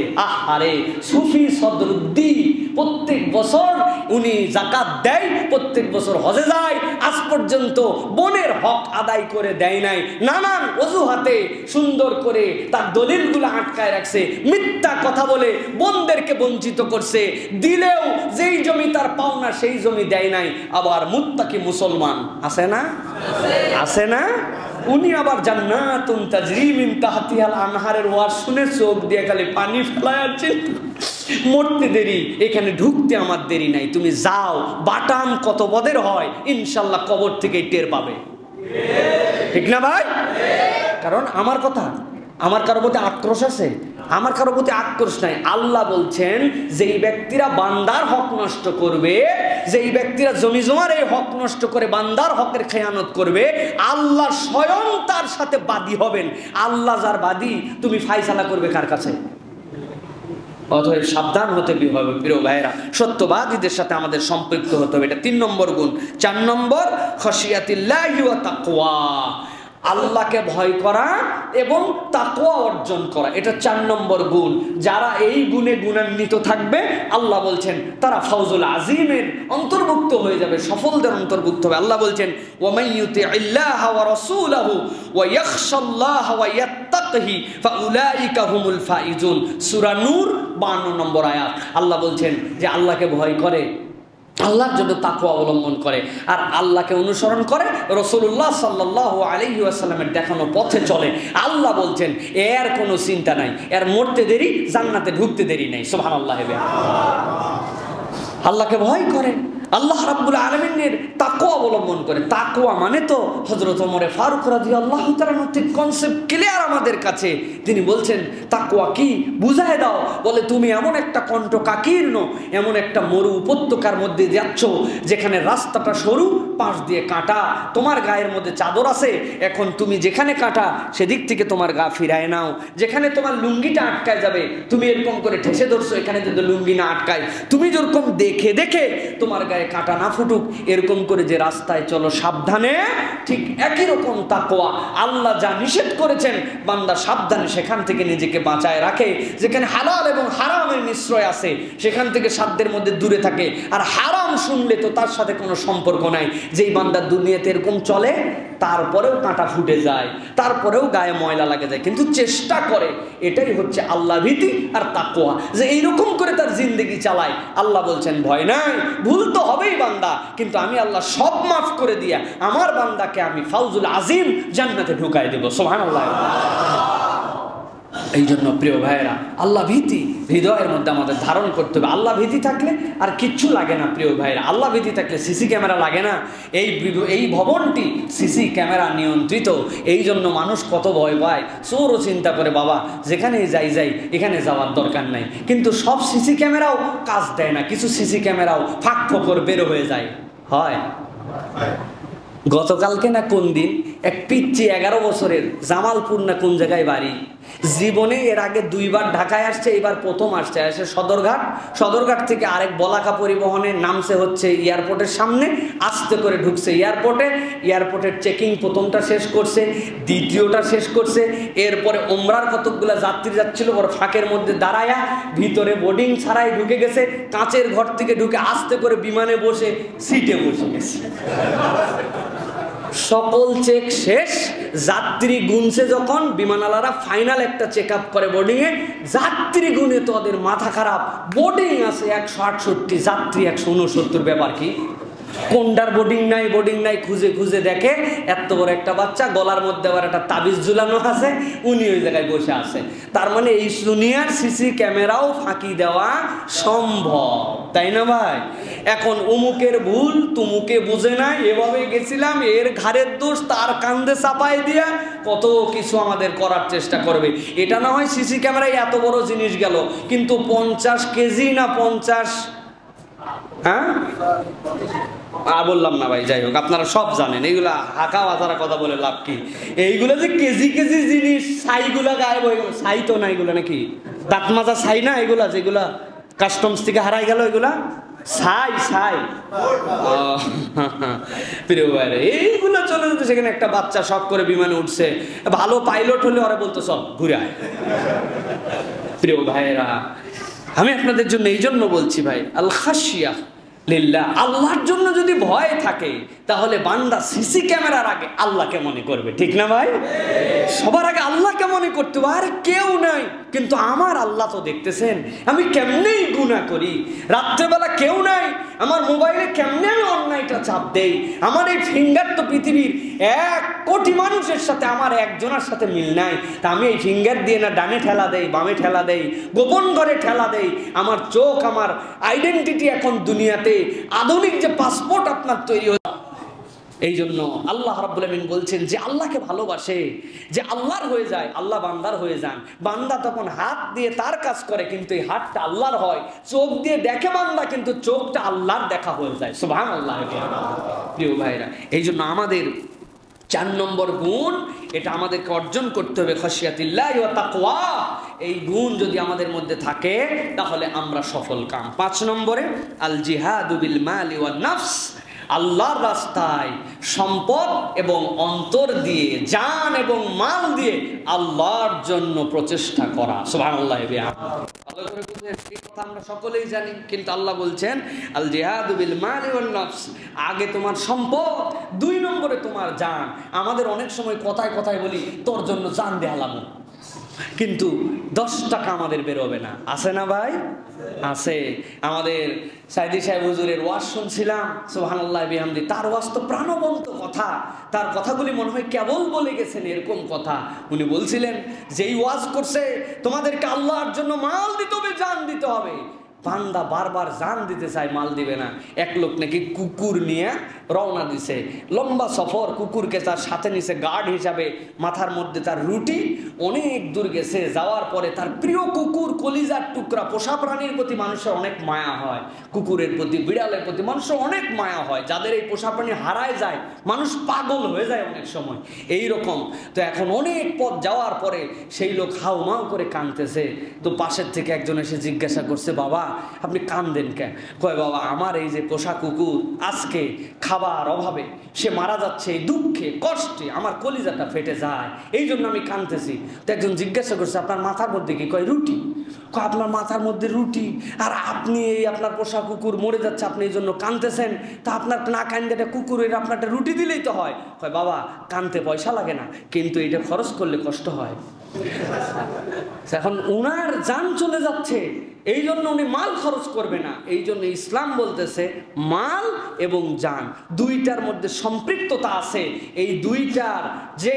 আরে সুফি সদরুদ্দি প্রত্যেক বছর উনি যাকাত দেয়, প্রত্যেক বছর হজে যায়, আজ পর্যন্ত বোনের হক আদায় করে দেয় নাই। নানান অজুহাতে সুন্দর করে তার দলিলগুলো আটকায় রাখছে, মিথ্যা কথা বলে বোনদেরকে বঞ্চিত করছে। দিলেও যেই জমি তার পাওনা সেই জমি দেয় নাই। আবার মুত্তাকি মুসলমান আছে না? আছে না? উনি আবার জান্নাতুন তাজরি মিন তাহতিহাল আনহারের ওয়াজ শুনে চোখ দিয়ে খালি পানি ফেলায় আছেন, মরতে দেরি, এখানে ঢুকতে আমার দেরি নাই, তুমি যাও, বাটাম কত বদের হয় ইনশাল্লাহ কবর থেকেই টের পাবে। ঠিক না ভাই? কারণ আমার কথা, আমার কারো প্রতি আক্রোশ আছে? আমার কারো প্রতি আক্রোশ নাই। আল্লাহ বলছেন যেই ব্যক্তিরা বান্দার হক নষ্ট করবে, যেই ব্যক্তিরা জমি জমার এই হক নষ্ট করে বান্দার হকের খেয়ানত করবে, আল্লাহ স্বয়ং তার সাথে বাদী হবেন। আল্লাহ যার বাদী, তুমি ফায়সালা করবে কার কাছে? অতএব সাবধান হতে হবে প্রিয় ভাইয়েরা, সত্যবাদীদের সাথে আমাদের সম্পৃক্ত হতে হবে। এটা 3 নম্বর গুণ। 4 নম্বর খাশিয়াতিল্লাহি ওয়া তাকওয়া, আল্লাহকে ভয় করা এবং তাকওয়া অর্জন করা, এটা 4 নম্বর গুণ। যারা এই গুণে গুণান্বিত থাকবে আল্লাহ বলছেন তারা ফাউজুল আজিমের অন্তর্ভুক্ত হয়ে যাবে, সফলদের অন্তর্ভুক্ত হবে। আল্লাহ বলছেন ওয়া মান ইউতিইল্লাহা ওয়া রাসূলাহু ওয়া ইয়াখশাল্লাহা ওয়া ইয়াত্তাকিহি ফাউলাইকা হুমুল ফাইজুন। সূরা নূর 52 নম্বর আয়াত। আল্লাহ বলছেন যে আল্লাহকে ভয় করে, আল্লাহর জন্য তাকওয়া অবলম্বন করে আর আল্লাহকে অনুসরণ করে, রাসূলুল্লাহ সাল্লাল্লাহু আলাইহি ওয়াসাল্লামের দেখানো পথে চলে, আল্লাহ বলছেন এর কোনো চিন্তা নাই, এর মরতে দেরি, জান্নাতে ঢুকতে দেরি নাই। সুবহানাল্লাহ। আল্লাহকে ভয় করে, আল্লাহ রাব্বুল আলামিনের তাকওয়া অবলম্বন করে। তাকওয়া মানে তো হযরত ওমর ফারুক রাদিয়াল্লাহু তাআলা ঠিক কনসেপ্ট ক্লিয়ার আমাদের কাছে। তিনি বলছেন তাকওয়া কি বুঝায় দাও। বলে তুমি এমন একটা কণ্ঠকাকীর্ণ, এমন একটা মরু উপত্যকার মধ্যে যাচ্ছ যেখানে রাস্তাটা সরু, পাশ দিয়ে কাঁটা, তোমার গায়ের মধ্যে চাদর আছে, এখন তুমি যেখানে কাঁটা সেদিক থেকে তোমার গা ফিরায় নাও, যেখানে তোমার লুঙ্গিটা আটকায় যাবে তুমি এরকম করে ঠেসে ধরছো, এখানে যদি লুঙ্গি না আটকায়, তুমি যেরকম দেখে দেখে তোমার গায়ে কাঁটা না ফুটুক, এরকম করে যে রাস্তায় চলো সাবধানে, ঠিক একই রকম তাকওয়া। আল্লাহ যা নিষেধ করেছেন বান্দা সাবধানে সেখান থেকে নিজেকে বাঁচায় রাখে, যেখানে হালাল এবং হারামের মিশ্রয় আছে সেখান থেকে সাধ্যের মধ্যে দূরে থাকে। আর হারাম শুনলে তো তার সাথে কোনো সম্পর্ক নাই। যেই বান্দা দুনিয়াতে এরকম চলে তারপরেও কাঁটা ফুটে যায়, তারপরেও গায়ে ময়লা লাগে যায়, কিন্তু চেষ্টা করে, এটাই হচ্ছে আল্লাহ ভীতি আর তাকওয়া, যে এইরকম করে তার জিন্দেগি চালায়। আল্লাহ বলছেন ভয় নাই, ভুল তো হবেই বান্দা, কিন্তু আমি আল্লাহ সব মাফ করে দিয়া আমার বান্দাকে আমি ফাউজুল আজিম জান্নাতে ঢুকাই দেব। সুবহানাল্লাহ। এই জন্য প্রিয় ভাইয়েরা, আল্লাহ ভীতি হৃদয়ের মধ্যে আমাদের ধারণ করতে হবে। আল্লাহ ভীতি থাকলে আর কিচ্ছু লাগে না প্রিয় ভাইয়েরা। আল্লাহ ভীতি থাকলে সিসি ক্যামেরা লাগে না। এই ভবনটি সিসি ক্যামেরা নিয়ন্ত্রিত, এই জন্য মানুষ কত ভয় পায়। চোরও চিন্তা করে বাবা যেখানেই যাই এখানে যাওয়ার দরকার নাই, কিন্তু সব সিসি ক্যামেরাও কাজ দেয় না, কিছু সিসি ক্যামেরাও ফাঁক ফোকর বের হয়ে যায়। হয় গতকালকে না কোন দিন এক পিচ্চি 11 বছরের, জামালপুর না কোন জায়গায় বাড়ি, জীবনে এর আগে 2 বার ঢাকায় আসছে, এবার প্রথম আসছে। আসে সদরঘাট থেকে আরেক বলাকা পরিবহনে নামছে হচ্ছে এয়ারপোর্টের সামনে, আস্তে করে ঢুকছে এয়ারপোর্টের চেকিং প্রথমটা শেষ করছে, দ্বিতীয়টা শেষ করছে, এরপরে ওমরার কতকগুলা যাত্রী যাচ্ছিল, ওর ফাঁকের মধ্যে দাঁড়ায়া ভিতরে বোর্ডিং ছাড়াই ঢুকে গেছে, কাঁচের ঘর থেকে ঢুকে আস্তে করে বিমানে বসে সিটে বসে গেছে। সকল চেক শেষ, যাত্রী গুনছে যখন, বিমানওয়ালারা ফাইনাল একটা চেক আপ করে বোর্ডিংয়ে, যাত্রী গুনে তো ওদের মাথা খারাপ, বোর্ডিং আছে 168, যাত্রী 169, ব্যাপার কি? কোনটার বোর্ডিং নাই খুঁজে খুঁজে দেখে এত বড় একটা বাচ্চা, গলার মধ্যে আবার একটা তাবিজ ঝুলানো আছে, উনি ওই জায়গায় বসে আছে। তার মানে এই দুনিয়ার সিসি ক্যামেরাও ফাঁকি দেওয়া সম্ভব, তাই না ভাই? এখন অমুকের ভুল তুমুকে বুঝে নাই, এভাবে গেছিলাম, এর ঘাড়ের দোষ তার কান্দে চাপাই দিয়া কত কিছু আমাদের করার চেষ্টা করবে। এটা না হয় সিসি ক্যামেরায় এত বড় জিনিস গেল, কিন্তু 50 কেজি না 50, হ্যাঁ বললাম না ভাই, যাই হোক আপনারা সব জানেন, এইগুলা হাঁকা বাজারা কথা বলে লাভ কি? এইগুলো যে কেজি কেজি জিনিস, ছাইগুলা গায়েব হয়ে গেল, ছাই তো না এগুলো, নাকি দাঁত মাজা ছাই না এগুলা, যেগুলা কাস্টমস থেকে হারাই গেল, এগুলা ছাই। প্রিয় ভাইরা, এইগুলো চলে যেত, সেখানে একটা বাচ্চা শখ করে বিমানে উঠছে, ভালো পাইলট হলে ওরা বলতো সব ঘুরে আয়। প্রিয় ভাইরা, আমি আপনাদের জন্য এই জন্য বলছি ভাই, আল খাশিয়া লিল্লাহ, আল্লাহর জন্য যদি ভয় থাকে তাহলে বান্দা সিসি ক্যামেরার আগে আল্লাহকে মনে করবে, ঠিক না ভাই? সবার আগে আল্লাহকে মনে করতে হবে। আর কেউ নাই, কিন্তু আমার আল্লাহ তো দেখতেছেন আমি কেমনেই গুনাহ করি। রাত্রেবেলা কেউ নাই, আমার মোবাইলে কেমনে আমি অন্যায়টা চাপ দেই, আমার এই ফিঙ্গার তো পৃথিবীর 1 কোটি মানুষের সাথে আমার একজনের সাথে মিল নাই, তা আমি এই ফিঙ্গার দিয়ে না ডানে ঠেলা দেই, বামে ঠেলা দেই, গোপন করে ঠেলা দেই। আমার চোখ আমার আইডেন্টিটি এখন দুনিয়াতে আধুনিক যে পাসপোর্ট আপনার তৈরি হচ্ছে। এই জন্য আল্লাহ রাব্বুল আমিন বলছেন যে আল্লাহকে ভালোবাসে, যে আল্লাহর হয়ে যায়, আল্লাহ বান্দার হয়ে যান। বান্দা তখন হাত দিয়ে তার কাজ করে, কিন্তু এই হাতটা আল্লাহর হয়। চোখ দিয়ে দেখে বান্দা, কিন্তু চোখটা আল্লাহর দেখা হয়ে যায়। সুবহানাল্লাহ। প্রিয় ভাইরা, এই জন্য আমাদের 4 নম্বর গুণ, এটা আমাদেরকে অর্জন করতে হবে, খাশিয়াতুল্লাহ ওয়া তাকওয়া। এই গুণ যদি আমাদের মধ্যে থাকে তাহলে আমরা সফল কাম। 5 নম্বরে আল জিহাদু বিল মালি ওয়ান নাফস, আল্লাহর রাস্তায় সম্পদ এবং অন্তর দিয়ে, জান এবং মাল দিয়ে আল্লাহর জন্য প্রচেষ্টা করা। সুবহানাল্লাহ। ভালো করে বুঝেন, এই কথা আমরা সকলেই জানি, কিন্তু আল্লাহ বলছেন আল জিহাদু বিল মালি ওয়ান নফস, আগে তোমার সম্পদ, 2 নম্বরে তোমার জান। আমাদের অনেক সময় কথায় কথায় বলি তোর জন্য জান দেয়ালাম, কিন্তু 10 টাকা আমাদের বেরোবে না। আছে না ভাই? আছে। আমাদের সাইদি সাহেব হুজুরের ওয়াজ শুনছিলাম, সুবহানাল্লাহ বিহামদি। তার ওয়াজ তো প্রাণবন্ত কথা, তার কথাগুলি মনে হয় কেবল বলে গেছেন এরকম কথা। উনি বলছিলেন যেই ওয়াজ করছে তোমাদেরকে আল্লাহর জন্য মাল দিতে হবে, জান দিতে হবে। বান্দা বারবার জান দিতে চায়, মাল দিবে না। এক লোক নাকি কুকুর নিয়ে রওনা দিছে, লম্বা সফর, কুকুরকে তার সাথে নিছে গার্ড হিসাবে, মাথার মধ্যে তার রুটি। অনেক দূর গেছে, যাওয়ার পরে তার প্রিয় কুকুর, কলিজার টুকরা, পোষা প্রাণীর প্রতি মানুষের অনেক মায়া হয়, কুকুরের প্রতি, বিড়ালের প্রতি মানুষের অনেক মায়া হয়। যাদের এই পোষা প্রাণী হারায় যায়, মানুষ পাগল হয়ে যায় অনেক সময় এই রকম। তো এখন অনেক পথ যাওয়ার পরে সেই লোক হাউমাউ করে কাঁদতেছে। তো পাশের থেকে একজন এসে জিজ্ঞাসা করছে, বাবা আপনি কাঁদেন কেন? কয়, বাবা আমার এই যে পোষা কুকুর আজকে খাবার অভাবে সে মারা যাচ্ছে, এই দুঃখে কষ্টে আমার কলিজাটা ফেটে যায়, এই জন্য আমি কাঁদতেছি। তো একজন জিজ্ঞাসা করছে, আপনার মাথার মধ্যে কি? কয়, রুটি। কয়, আপনার মাথার মধ্যে রুটি, আর আপনি এই আপনার পোষা কুকুর মরে যাচ্ছে, আপনি এই জন্য কাঁদতেছেন? তা আপনার না কাঁদতে একটা কুকুরের আপনার একটা রুটি দিলেই তো হয়। কয়, বাবা কাঁদতে পয়সা লাগে না, কিন্তু এটা খরচ করলে কষ্ট হয়। এখন উনার জান চলে যাচ্ছে, এই জন্য উনি মাল খরচ করবে না। এই জন্য ইসলাম বলতেছে মাল এবং জান দুইটার মধ্যে সম্পৃক্ততা আছে। এই দুইটার যে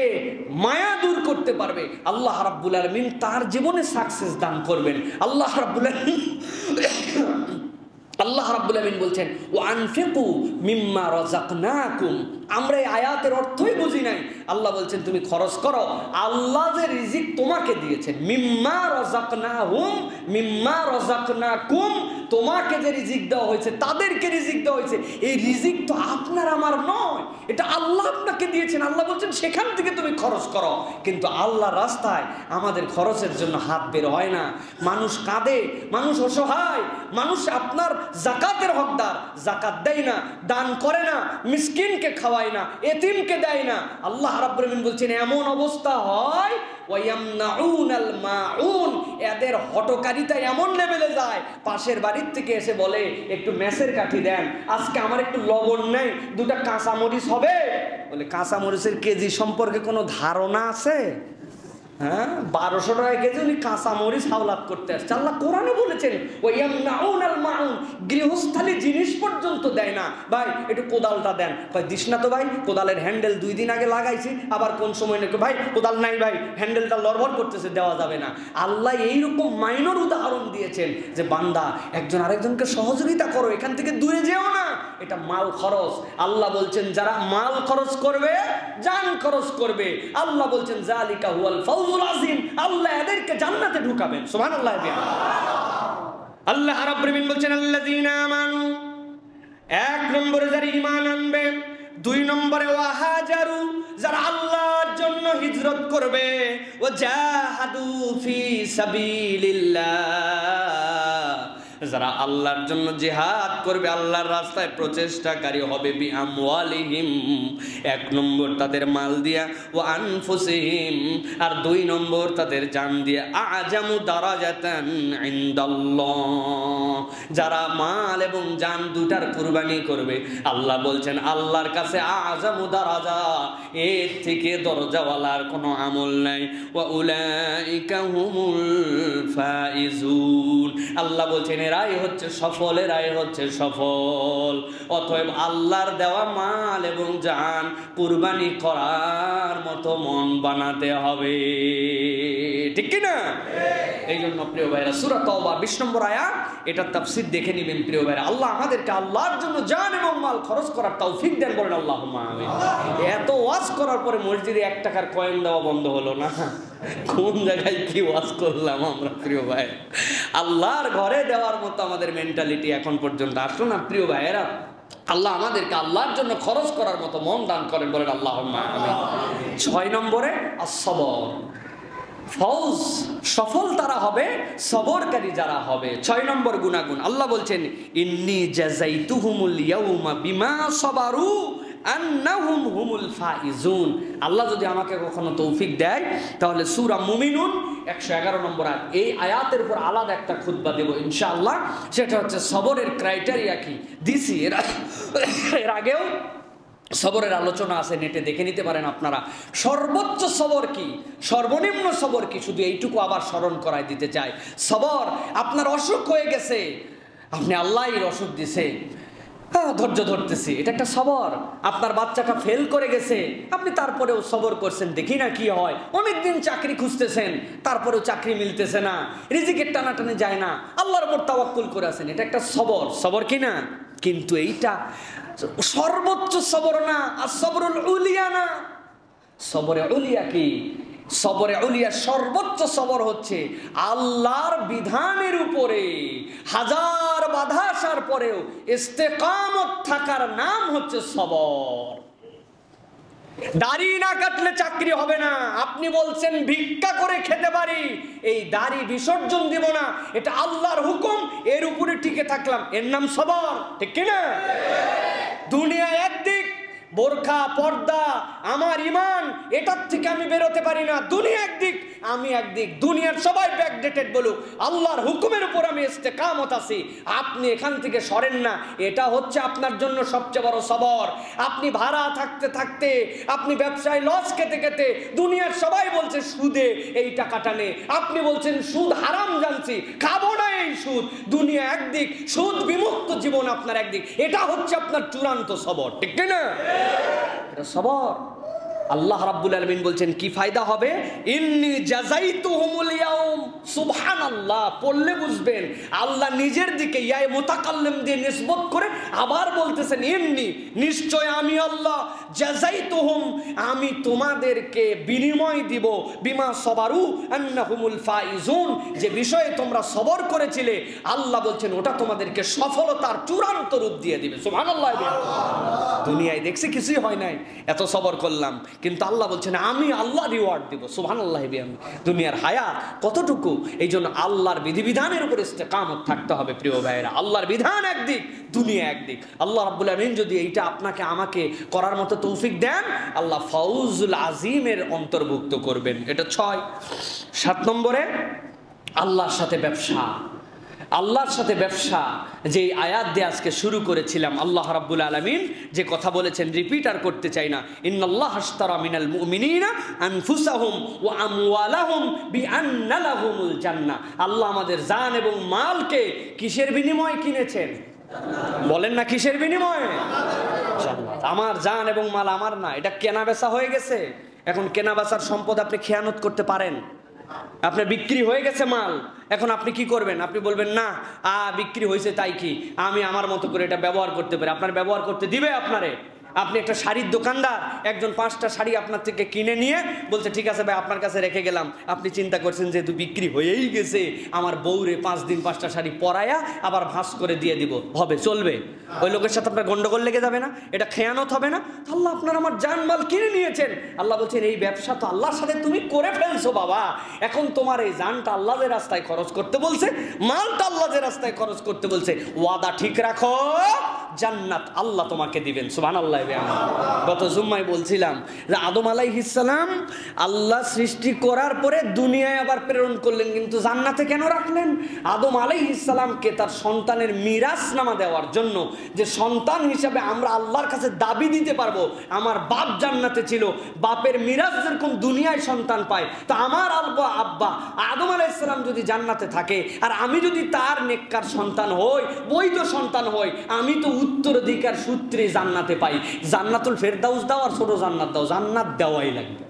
মায়া দূর করতে পারবে, আল্লাহ রাব্বুল আলামিন তার জীবনে সাকসেস দান করবেন। আল্লাহ রাব্বুল আলামিন বলছেন ওয়া আনফিকু মিম্মা রাযাকনাকুম। আমরা এই আয়াতের অর্থই বুঝি নাই। আল্লাহ বলছেন তুমি খরচ করো, আল্লাহ যে রিজিক তোমাকে দিয়েছেন। মিম্মা রাযাকনাহুম মিম্মা রাযাকনাকুম, তোমাকে যে রিজিক দেওয়া হয়েছে তাদেরকে রিজিক দেওয়া হয়েছে। এই রিজিক তো আপনার আমার নয়, এটা আল্লাহ আপনাকে দিয়েছেন। আল্লাহ বলছেন সেখান থেকে তুমি খরচ করো। কিন্তু আল্লাহর রাস্তায় আমাদের খরচের জন্য হাত বের হয় না। মানুষ কাঁদে, মানুষ অসহায়, মানুষ আপনার যাকাতের হকদার, যাকাত দেয় না, দান করে না, মিসকিনকে খাওয়ায় না, এতিমকে দেয় না। আল্লাহ রাব্বুল আলামিন বলছেন এমন অবস্থা হয় ওয়ায়ামনাউনাল মাউন, এদের হটকারিতা এমন লেভেলে যায়, পাশের বাড়ির থেকে এসে বলে একটু মেসের কাঠি দেন, আজকে আমার একটু লবণ নেই, 2টা কাঁচামরিচ হবে। বলে কাঁচামরিচের কেজি সম্পর্কে কোনো ধারণা আছে? হ্যাঁ, 1200 টাকা কেজি উনি কাঁচামরিচ হাওলাত করতে আসছে। আল্লাহ কোরআনে বলেছেন ওয়ায়ামনাউনাল মাউন, গৃহস্থালী জিনিস পর্যন্ত দেয় না। ভাই একটু কোদালটা দেন, কয় দিস না তো ভাই, কোদালের হ্যান্ডেল 2 দিন আগে লাগাইছি, আবার কোন সময় নাকি ভাই কোদাল নাই ভাই, হ্যান্ডেলটা লড়বড় করতেছে, দেওয়া যাবে না। আল্লাহ এইরকম মাইনর উদাহরণ দিয়েছেন যে বান্দা একজন আরেকজনকে সহযোগিতা করো, এখান থেকে দূরে যেও না, এটা মাল খরচ। আল্লাহ বলছেন যারা মাল খরচ করবে, জান খরচ করবে, আল্লাহ বলছেন যালিকা হুয়াল ফাউজুল আযীম, আল্লাহ এদেরকে জান্নাতে ঢুকাবেন। সুবহানাল্লাহ। আল্লাহ রাব্বুল আলামিন বলছেন আল্লাযীনা আমানু, 1 নম্বরে যারা ঈমান আনবে, 2 নম্বরে ওয়াহাজারু, যারা আল্লাহর জন্য হিজরত করবে, ওয়াজাহাদু ফি সাবিলিল্লাহ, যারা আল্লাহর জন্য জিহাদ করবে, আল্লাহর রাস্তায় প্রচেষ্টাকারী হবে, বিআমওয়ালিহিম, 1 নম্বর তাদের মাল দিয়া, ও আনফুসিহিম, আর 2 নম্বর তাদের জান দিয়া, আজামু দারাজাতান ইনদাল্লাহ, যারা মাল এবং জান দুটার কুরবানি করবে, আল্লাহ বলছেন আল্লাহর কাছে আযামু দারাজা, এর থেকে দরজাওয়ালার কোনো আমল নাই। ওয়া উলাইকা হুমুল ফাইজুন, আল্লাহ বলছেন এরাই হচ্ছে সফল, এরাই হচ্ছে সফল। অতএব আল্লাহর দেওয়া মাল এবং জান কুরবানি করার মতো মন বানাতে হবে, ঠিক কি না? এই জন্য প্রিয় ভাইরা সূরা তাওবা 20 নম্বর আয়াত, এটার তাফসীর দেখে নেবেন প্রিয় ভাইরা। আল্লাহ আমাদেরকে আল্লাহর জন্য জান এবং মাল খরচ করার তৌফিক দেন, বলেন আল্লাহুম্মা আমিন। এত ওয়াজ করার পরে মসজিদে 1 টাকার কয়েন দেওয়া বন্ধ হলো না, কোন জায়গায় কি ওয়াজ করলাম আমরা প্রিয় ভাই? আল্লাহর ঘরে দেওয়ার মতো আমাদের মেন্টালিটি এখন পর্যন্ত আসলো না প্রিয় ভাইয়েরা। আল্লাহ আমাদেরকে আল্লাহর জন্য খরচ করার মতো মন দান করেন, বলেন আল্লাহুম্মা আমিন। 6 নম্বরে as-sabr, ফৌজ, সফল তারা হবে সবরকারী যারা হবে। 6 নম্বর গুনাগুন, আল্লাহ বলছেন ইন্নী জাযাইতুহুমুল ইয়াউমা বিমা সাবারু আন্নাহুম হুমুল ফাইজুন। আল্লাহ যদি আমাকে কখনো তৌফিক দেয় তাহলে সূরা মুমিনুন 111 নম্বর আয়াত, এই আয়াতের উপর আলাদা একটা খুতবা দেব ইনশাআল্লাহ। সেটা হচ্ছে সবরের ক্রাইটেরিয়া কি দিছি, এর আগেও সবরের আলোচনা আছে, নেটে দেখে নিতে পারেন আপনারা। সর্বোচ্চ সবর কি, সর্বনিম্ন সবর কি, শুধু এইটুকু আবার স্মরণ করায় দিতে চাই। সবর, আপনার অসুখ হয়ে গেছে, আপনি আল্লাহর অসুখ দিছে, ধৈর্য ধরতেছি, এটা একটা সবর। আপনার বাচ্চাটা ফেল করে গেছে, আপনি তারপরেও সবর করছেন, দেখি না কি হয়। অনেকদিন চাকরি খুঁজতেছেন, তারপরেও চাকরি মিলতেছে না, রিজিকের টানাটানি যায় না, আল্লাহর উপর তাওয়াক্কুল করে আছেন, এটা একটা সবর, সবর কি না? কিন্তু এইটা সর্বোচ্চ সবর না, আর সবরুল উলিয়া না। সবরে উলিয়া কি? সবরে উলিয়া সর্বোচ্চ সবর হচ্ছে আল্লাহর বিধানের উপরে হাজার বাধা আসার পরেও ইস্তেকামত থাকার নাম হচ্ছে সবর। দাড়ি না কাটলে চাকরি হবে না, আপনি বলছেন ভিক্ষা করে খেতে পারি, এই দাড়ি বিসর্জন দিব না, এটা আল্লাহর হুকুম, এর উপরে টিকে থাকলাম, এর নাম সবর, ঠিক কিনা? দুনিয়া একদিক, বোরখা পর্দা আমার ইমান, এটার থেকে আমি বেরোতে পারি না, দুনিয়া একদিক আমি একদিক, দুনিয়ার সবাই ব্যাকডেটেড বলুক, আল্লাহর হুকুমের উপর আমি ইস্তেকামত আছি, আপনি এখান থেকে সরেন না, এটা হচ্ছে আপনার জন্য সবচেয়ে বড় সবর। আপনি ভাড়া থাকতে থাকতে, আপনি ব্যবসায় লস খেতে খেতে, দুনিয়ার সবাই বলছে সুদে এই টাকাটা নে, আপনি বলছেন সুদ হারাম জানছি, খাবো না এই সুদ, দুনিয়া একদিক, সুদ বিমুক্ত জীবন আপনার একদিক, এটা হচ্ছে আপনার চূড়ান্ত সবর, ঠিক না? এটা সবর। আল্লাহ রাব্বুল আলামিন বলছেন কি ফায়দা হবে, ইন্নী জাযাইতুহুমুল ইয়াউম, সুবহানাল্লাহ পড়লে বুঝবেন আল্লাহ নিজের দিকে ইয়ায়ে মুতাকাল্লিম দিয়ে নিসবত করে আবার বলতেছেন ইন্নী, নিশ্চয় আমি আল্লাহ, জাযাইতুহুম আমি তোমাদেরকে বিনিময় দিব, বিমা সাবারু আন্নাহুমুল ফাইজুন যে বিষয়ে তোমরা সবর করেছিলে, আল্লাহ বলছেন ওটা তোমাদেরকে সফলতার চূড়ান্ত রূপ দিয়ে দিবে। সুবহানাল্লাহ। দুনিয়ায় দেখছি কিছুই হয় নাই, এত সবর করলাম, কিন্তু আল্লাহ বলছেন আমি আল্লাহ রিওয়ার্ড দিব। সুবহানাল্লাহ। দুনিয়ার হায়াত কতটুকু, এই জন্য আল্লাহর বিধিবিধানের উপর ইস্তেকামত থাকতে হবে প্রিয় ভাইয়েরা। আল্লাহর বিধান একদিক, দুনিয়া একদিক। আল্লাহ রাব্বুল আমিন যদি এইটা আপনাকে আমাকে করার মতো তৌফিক দেন, আল্লাহ ফাউজুল আজিমের অন্তর্ভুক্ত করবেন। এটা 6। 7 নম্বরে আল্লাহর সাথে ব্যবসা। আল্লাহর সাথে ব্যবসা যে আয়াত দিয়ে আজকে শুরু করেছিলাম, আল্লাহ রাব্বুল আলামিন যে কথা বলেছেন, রিপিট আর করতে চাই না, ইন্নাল্লাহা আশতারা মিনাল মুমিনিনা আনফুসাহুম ওয়া আমওয়ালাহুম বিআন্না লাহুমুল জান্নাহ। আল্লাহ আমাদের জান এবং মালকে কিসের বিনিময়ে কিনেছেন? বলেন না, কিসের বিনিময়ে? জান্নাত। আমার জান এবং মাল আমার না, এটা কেনা বেচা হয়ে গেছে। এখন কেনা বেচার সম্পদ আপনি খেয়ানত করতে পারেন, আপনার বিক্রি হয়ে গেছে মাল, এখন আপনি কি করবেন? আপনি বলবেন না বিক্রি হয়েছে তাই কি, আমি আমার মতো করে এটা ব্যবহার করতে পারি। আপনার ব্যবহার করতে দিবে আপনারে? আপনি একটা শাড়ির দোকানদার, একজন 5টা শাড়ি আপনার থেকে কিনে নিয়ে বলছে ঠিক আছে ভাই আপনার কাছে রেখে গেলাম, আপনি চিন্তা করছেন যেহেতু বিক্রি হয়েই গেছে আমার বউরে 5 দিন 5টা শাড়ি পরায়া আবার ভাঁজ করে দিয়ে দিব, হবে? চলবে? ওই লোকের সাথে আপনার গন্ডগোল লেগে যাবে না? এটা খেয়ানত হবে না? আল্লাহ আপনার আমার জানমাল কিনে নিয়েছেন, আল্লাহ বলছেন এই ব্যবসা তো আল্লাহর সাথে তুমি করে ফেলছো বাবা, এখন তোমার এই জানটা আল্লাহর রাস্তায় খরচ করতে বলছে, মালটা আল্লাহর রাস্তায় খরচ করতে বলছে, ওয়াদা ঠিক রাখো, জান্নাত আল্লাহ তোমাকে দিবেন। সুবহানাল্লাহ। বিহামদিহি। গত জুম্মায় বলছিলাম যে আদম আলাইহিস সালাম আল্লাহ সৃষ্টি করার পরে দুনিয়ায় আবার প্রেরণ করলেন, কিন্তু জান্নাতে কেন রাখলেন? আদম আলাইহিস সালামকে তার সন্তানের মিরাসনামা দেওয়ার জন্য, যে সন্তান হিসাবে আমরা আল্লাহর কাছে দাবি দিতে পারবো আমার বাপ জান্নাতে ছিল, বাপের মিরাস যেরকম দুনিয়ায় সন্তান পায়, তো আমার আব্বা আদম আলাইহিস সালাম যদি জান্নাতে থাকে আর আমি যদি তার নেককার সন্তান হই, বৈধ সন্তান হই, আমি তো উত্তরাধিকার সূত্রে জান্নাতে পাই। জান্নাতুল ফেরদাউস দাও আর ছোট জান্নাত দাও, জান্নাত দেওয়াই লাগবে,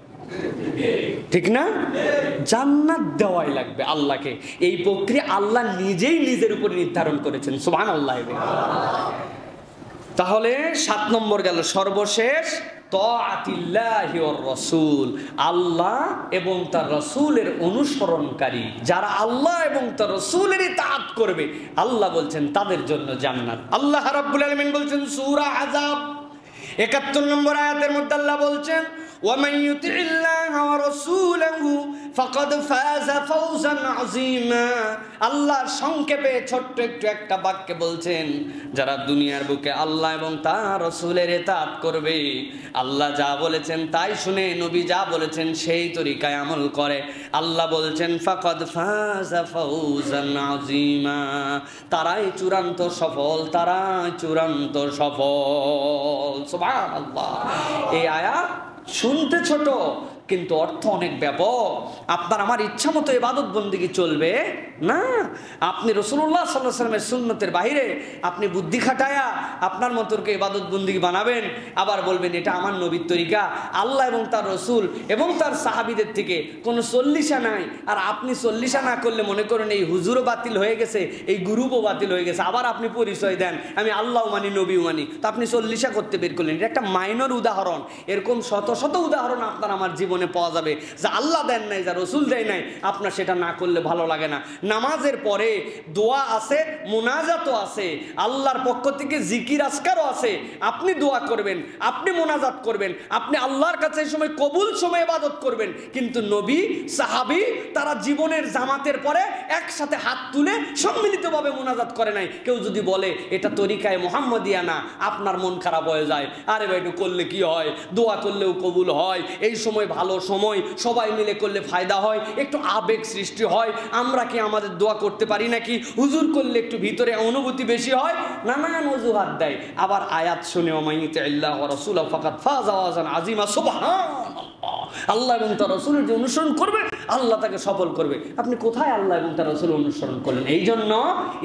ঠিক না? জান্নাত দেওয়াই লাগবে আল্লাহকে। এই প্রক্রিয়া আল্লাহ নিজেই নিজের উপর নির্ধারণ করেছেন, সুবহানাল্লাহ। তাহলে 7 নম্বর গেল, সর্বশেষ তাআতিল্লাহি ওয়ার রাসূল, আল্লাহ এবং তার রাসূলের অনুসরণকারী যারা আল্লাহ এবং তার রাসূলের ইতাআত করবে, আল্লাহ বলছেন তাদের জন্য জান্নাত। আল্লাহ রাব্বুল আলামিন বলছেন সূরা আযাব 71 নম্বর আয়াতের মধ্যে আল্লাহ বলছেন وَمَن يُطِعِ اللَّهَ وَرَسُولَهُ فَقَدْ فَازَ فَوْزًا عَظِيمًا। আল্লাহ সংক্ষেপে ছোট্ট একটা বাক্যে বলছেন, যারা দুনিয়ার বুকে আল্লাহ এবং তার রাসূলের ইতাআত করবে, আল্লাহ যা বলেছেন তাই শুনে, নবী যা বলেছেন সেই তরিকায় আমল করে, আল্লাহ বলছেন ফাকাদ ফাযা ফাওজান আযীমা, তারাই চূড়ান্ত সফল, তারাই চূড়ান্ত সফল। সুবহানাল্লাহ। এই আয়াত শুনতে ছোট কিন্তু অর্থ অনেক ব্যাপক। আপনার আমার ইচ্ছা মতো ইবাদত বন্দেগী চলবে না। আপনি রাসূলুল্লাহ সাল্লাল্লাহু আলাইহি ওয়াসাল্লামের সুন্নতের বাইরে আপনি বুদ্ধি খাটায়া আপনার মতোকে ইবাদত বন্দেগী বানাবেন, আবার বলবেন এটা আমার নবীর তরিকা। আল্লাহ এবং তার রাসূল এবং তার সাহাবীদের থেকে কোনো চল্লিশা নাই, আর আপনি চল্লিশা না করলে মনে করেন এই হুজুরও বাতিল হয়ে গেছে, এই গ্রুপও বাতিল হয়ে গেছে। আবার আপনি পরিচয় দেন আমি আল্লাহও মানি, নবীও মানি, তো আপনি চল্লিশা করতে বের করলেন। এটা একটা মাইনর উদাহরণ। এরকম শত শত উদাহরণ আপনার আমার জীবনে পাওয়া যাবে, যা আল্লাহ দেন নাই, যা রাসূল দেয় নাই, আপনার সেটা না করলে ভালো লাগে না। নামাজের পরে দোয়া আছে, মুনাজাতও আছে, আল্লাহর পক্ষ থেকে জিকির আজকারও আছে। আপনি দোয়া করবেন, আপনি মুনাজাত করবেন, আপনি আল্লাহর কাছে এই সময় কবুল সময় ইবাদত করবেন। কিন্তু নবী, সাহাবী তারা জীবনের জামাতের পরে একসাথে হাত তুলে সম্মিলিতভাবে মুনাজাত করে নাই। কেউ যদি বলে এটা তরিকায় মুহাম্মদিয়া না, আপনার মন খারাপ হয়ে যায়। আরে ভাই একটু করলে কি হয়, দোয়া করলেও কবুল হয়, এই সময় ভালো সময়, সবাই মিলে করলে ফায়দা হয়, একটু আবেগ সৃষ্টি হয়। আমরা কি আমাদের দোয়া করতে পারি নাকি? হুজুর করলে একটু ভিতরে অনুভূতি বেশি হয়, নানান অজুহাত দেয়। আবার আয়াত শুনে ওমান ইউতিল্লাহি ওয়া রাসূলাহু ফাকাদ ফাযা ফাওজান আযীমা। সুবহানাল্লাহ। আল্লাহ এবং তার রাসূলের যে অনুসরণ করবে আল্লাহ তাকে সফল করবে। আপনি কোথায় আল্লাহ এবং তার রাসূলের অনুসরণ করলেন? এই জন্য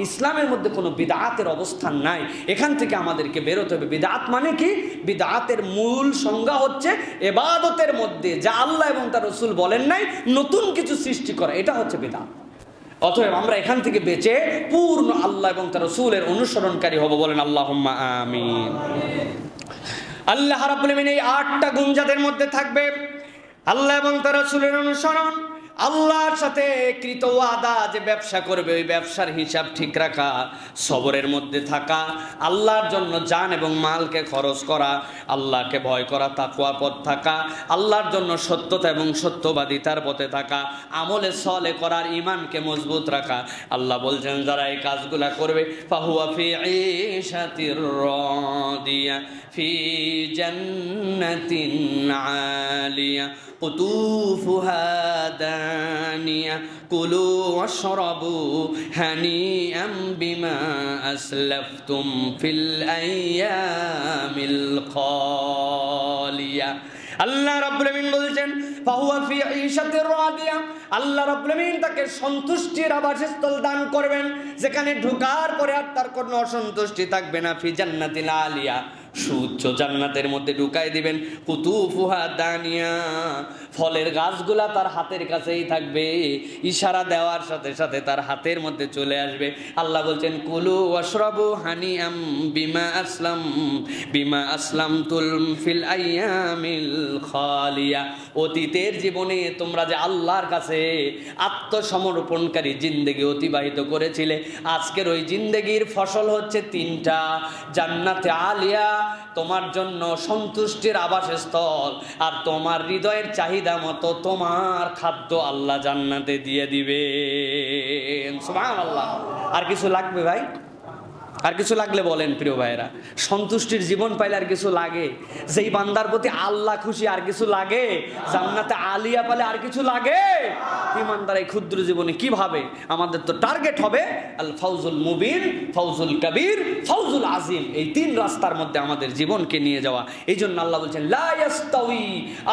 ইসলামের মধ্যে কোনো বিদআতের অবস্থান নাই। এখান থেকে আমাদেরকে বেরোতে হবে। বিদআত মানে কি? বিদআতের মূল সংজ্ঞা হচ্ছে ইবাদতের মধ্যে যা আল্লাহ এবং তার রাসূল বলেন নাই নতুন কিছু সৃষ্টি করা, এটা হচ্ছে বিদআত। অতএব আমরা এখান থেকে বেঁচে পূর্ণ আল্লাহ এবং তার রাসূলের অনুসরণকারী হব। বলেন আল্লাহুম্মা আমিন। আল্লাহ রাব্বুল আমিন এই 8টা গুণ যাদের মধ্যে থাকবে, আল্লাহ এবং তার রাসূলের অনুসরণ, আল্লাহর সাথে কৃত ওয়াদা যে ব্যবসা করবে ওই ব্যবসার হিসাব ঠিক রাখা, সবরের মধ্যে থাকা, আল্লাহর জন্য জান এবং মালকে খরচ করা, আল্লাহকে ভয় করা, তাকওয়া পথ থাকা, আল্লাহর জন্য সত্যতা এবং সত্যবাদিতার পথে থাকা, আমলে সলে করার, ঈমানকে মজবুত রাখা। আল্লাহ বলছেন যারা এই কাজগুলা করবে ফাহুয়া ফি ঈশাতির রাদিয়া ফি জান্নাতিন আলিয়া কুতুফুহা দানিয়া কুলু ওয়াশরাবু হানিআম বিমা আসলাফতুম ফিল আইয়ামিল খালিয়া। আল্লাহ রাব্বুল আমিন বলছেন ফাহুয়া ফি ঈশাতির রাদিয়া, আল্লাহ রাব্বুল আমিন তাকে সন্তুষ্টির আবাসস্থল দান করবেন, যেখানে ঢোকার পরে আর তার কোনো অসন্তুষ্টি থাকবে না। ফি জান্নাতিল আলিয়া, সুউচ্চ জান্নাতের মধ্যে ঢুকাই দিবেন। কুতুফুহা দানিয়া, ফলের গাছগুলা তার হাতের কাছেই থাকবে, ইশারা দেওয়ার সাথে সাথে তার হাতের মধ্যে চলে আসবে। আল্লাহ বলছেন কুলু ওয়াশরাবু হানিআম বিমা আসলামতুল ফিল আইয়ামিল খালিয়া। অতীতের জীবনে তোমরা যে আল্লাহর কাছে আত্মসমর্পণকারী জিন্দেগি অতিবাহিত করেছিলে, আজকের ওই জিন্দেগির ফসল হচ্ছে 3টা। জান্নাতে আলিয়া, তোমার জন্য সন্তুষ্টির আবাসস্থল, আর তোমার হৃদয়ের চাহিদা মতো তোমার খাদ্য আল্লাহ জান্নাতে দিয়ে দিবেন। সুবহানাল্লাহ। আর কিছু লাগবে ভাই? আর কিছু লাগলে বলেন প্রিয় ভাইরা, সন্তুষ্টির জীবন পাইলে আর কিছু লাগে? যেই বান্দার প্রতি আল্লাহ খুশি আর কিছু লাগে? জান্নাতে আলিয়া পালে আর কিছু লাগে? ইমানদার এই ক্ষুদ্র জীবনে কিভাবে? আমাদের তো টার্গেট হবে আল ফাউজুল মুবিন, ফাউজুল কবির, ফাউজুল আজিম। এই তিন রাস্তার মধ্যে আমাদের জীবনকে নিয়ে যাওয়া। এই জন্য আল্লাহ বলছেন লা ইয়াস্তাউই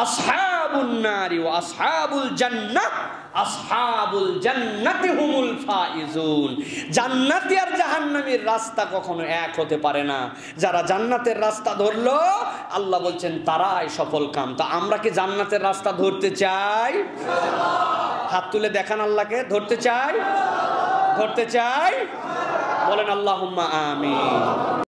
আসহাবুন নারি ওয়া আসহাবুল জান্নাহ, আসহাবুল জান্নাতি হুমুল ফাইজুন। জান্নাতি আর জাহান্নামীর রাস্তা কখনো এক হতে পারে না। যারা জান্নাতের রাস্তা ধরলো, আল্লাহ বলছেন তারাই সফল কাম। তা আমরা কি জান্নাতের রাস্তা ধরতে চাই? হাত তুলে দেখান আল্লাহকে, ধরতে চাই? ধরতে চাই? বলেন আল্লাহুম্মা আমিন।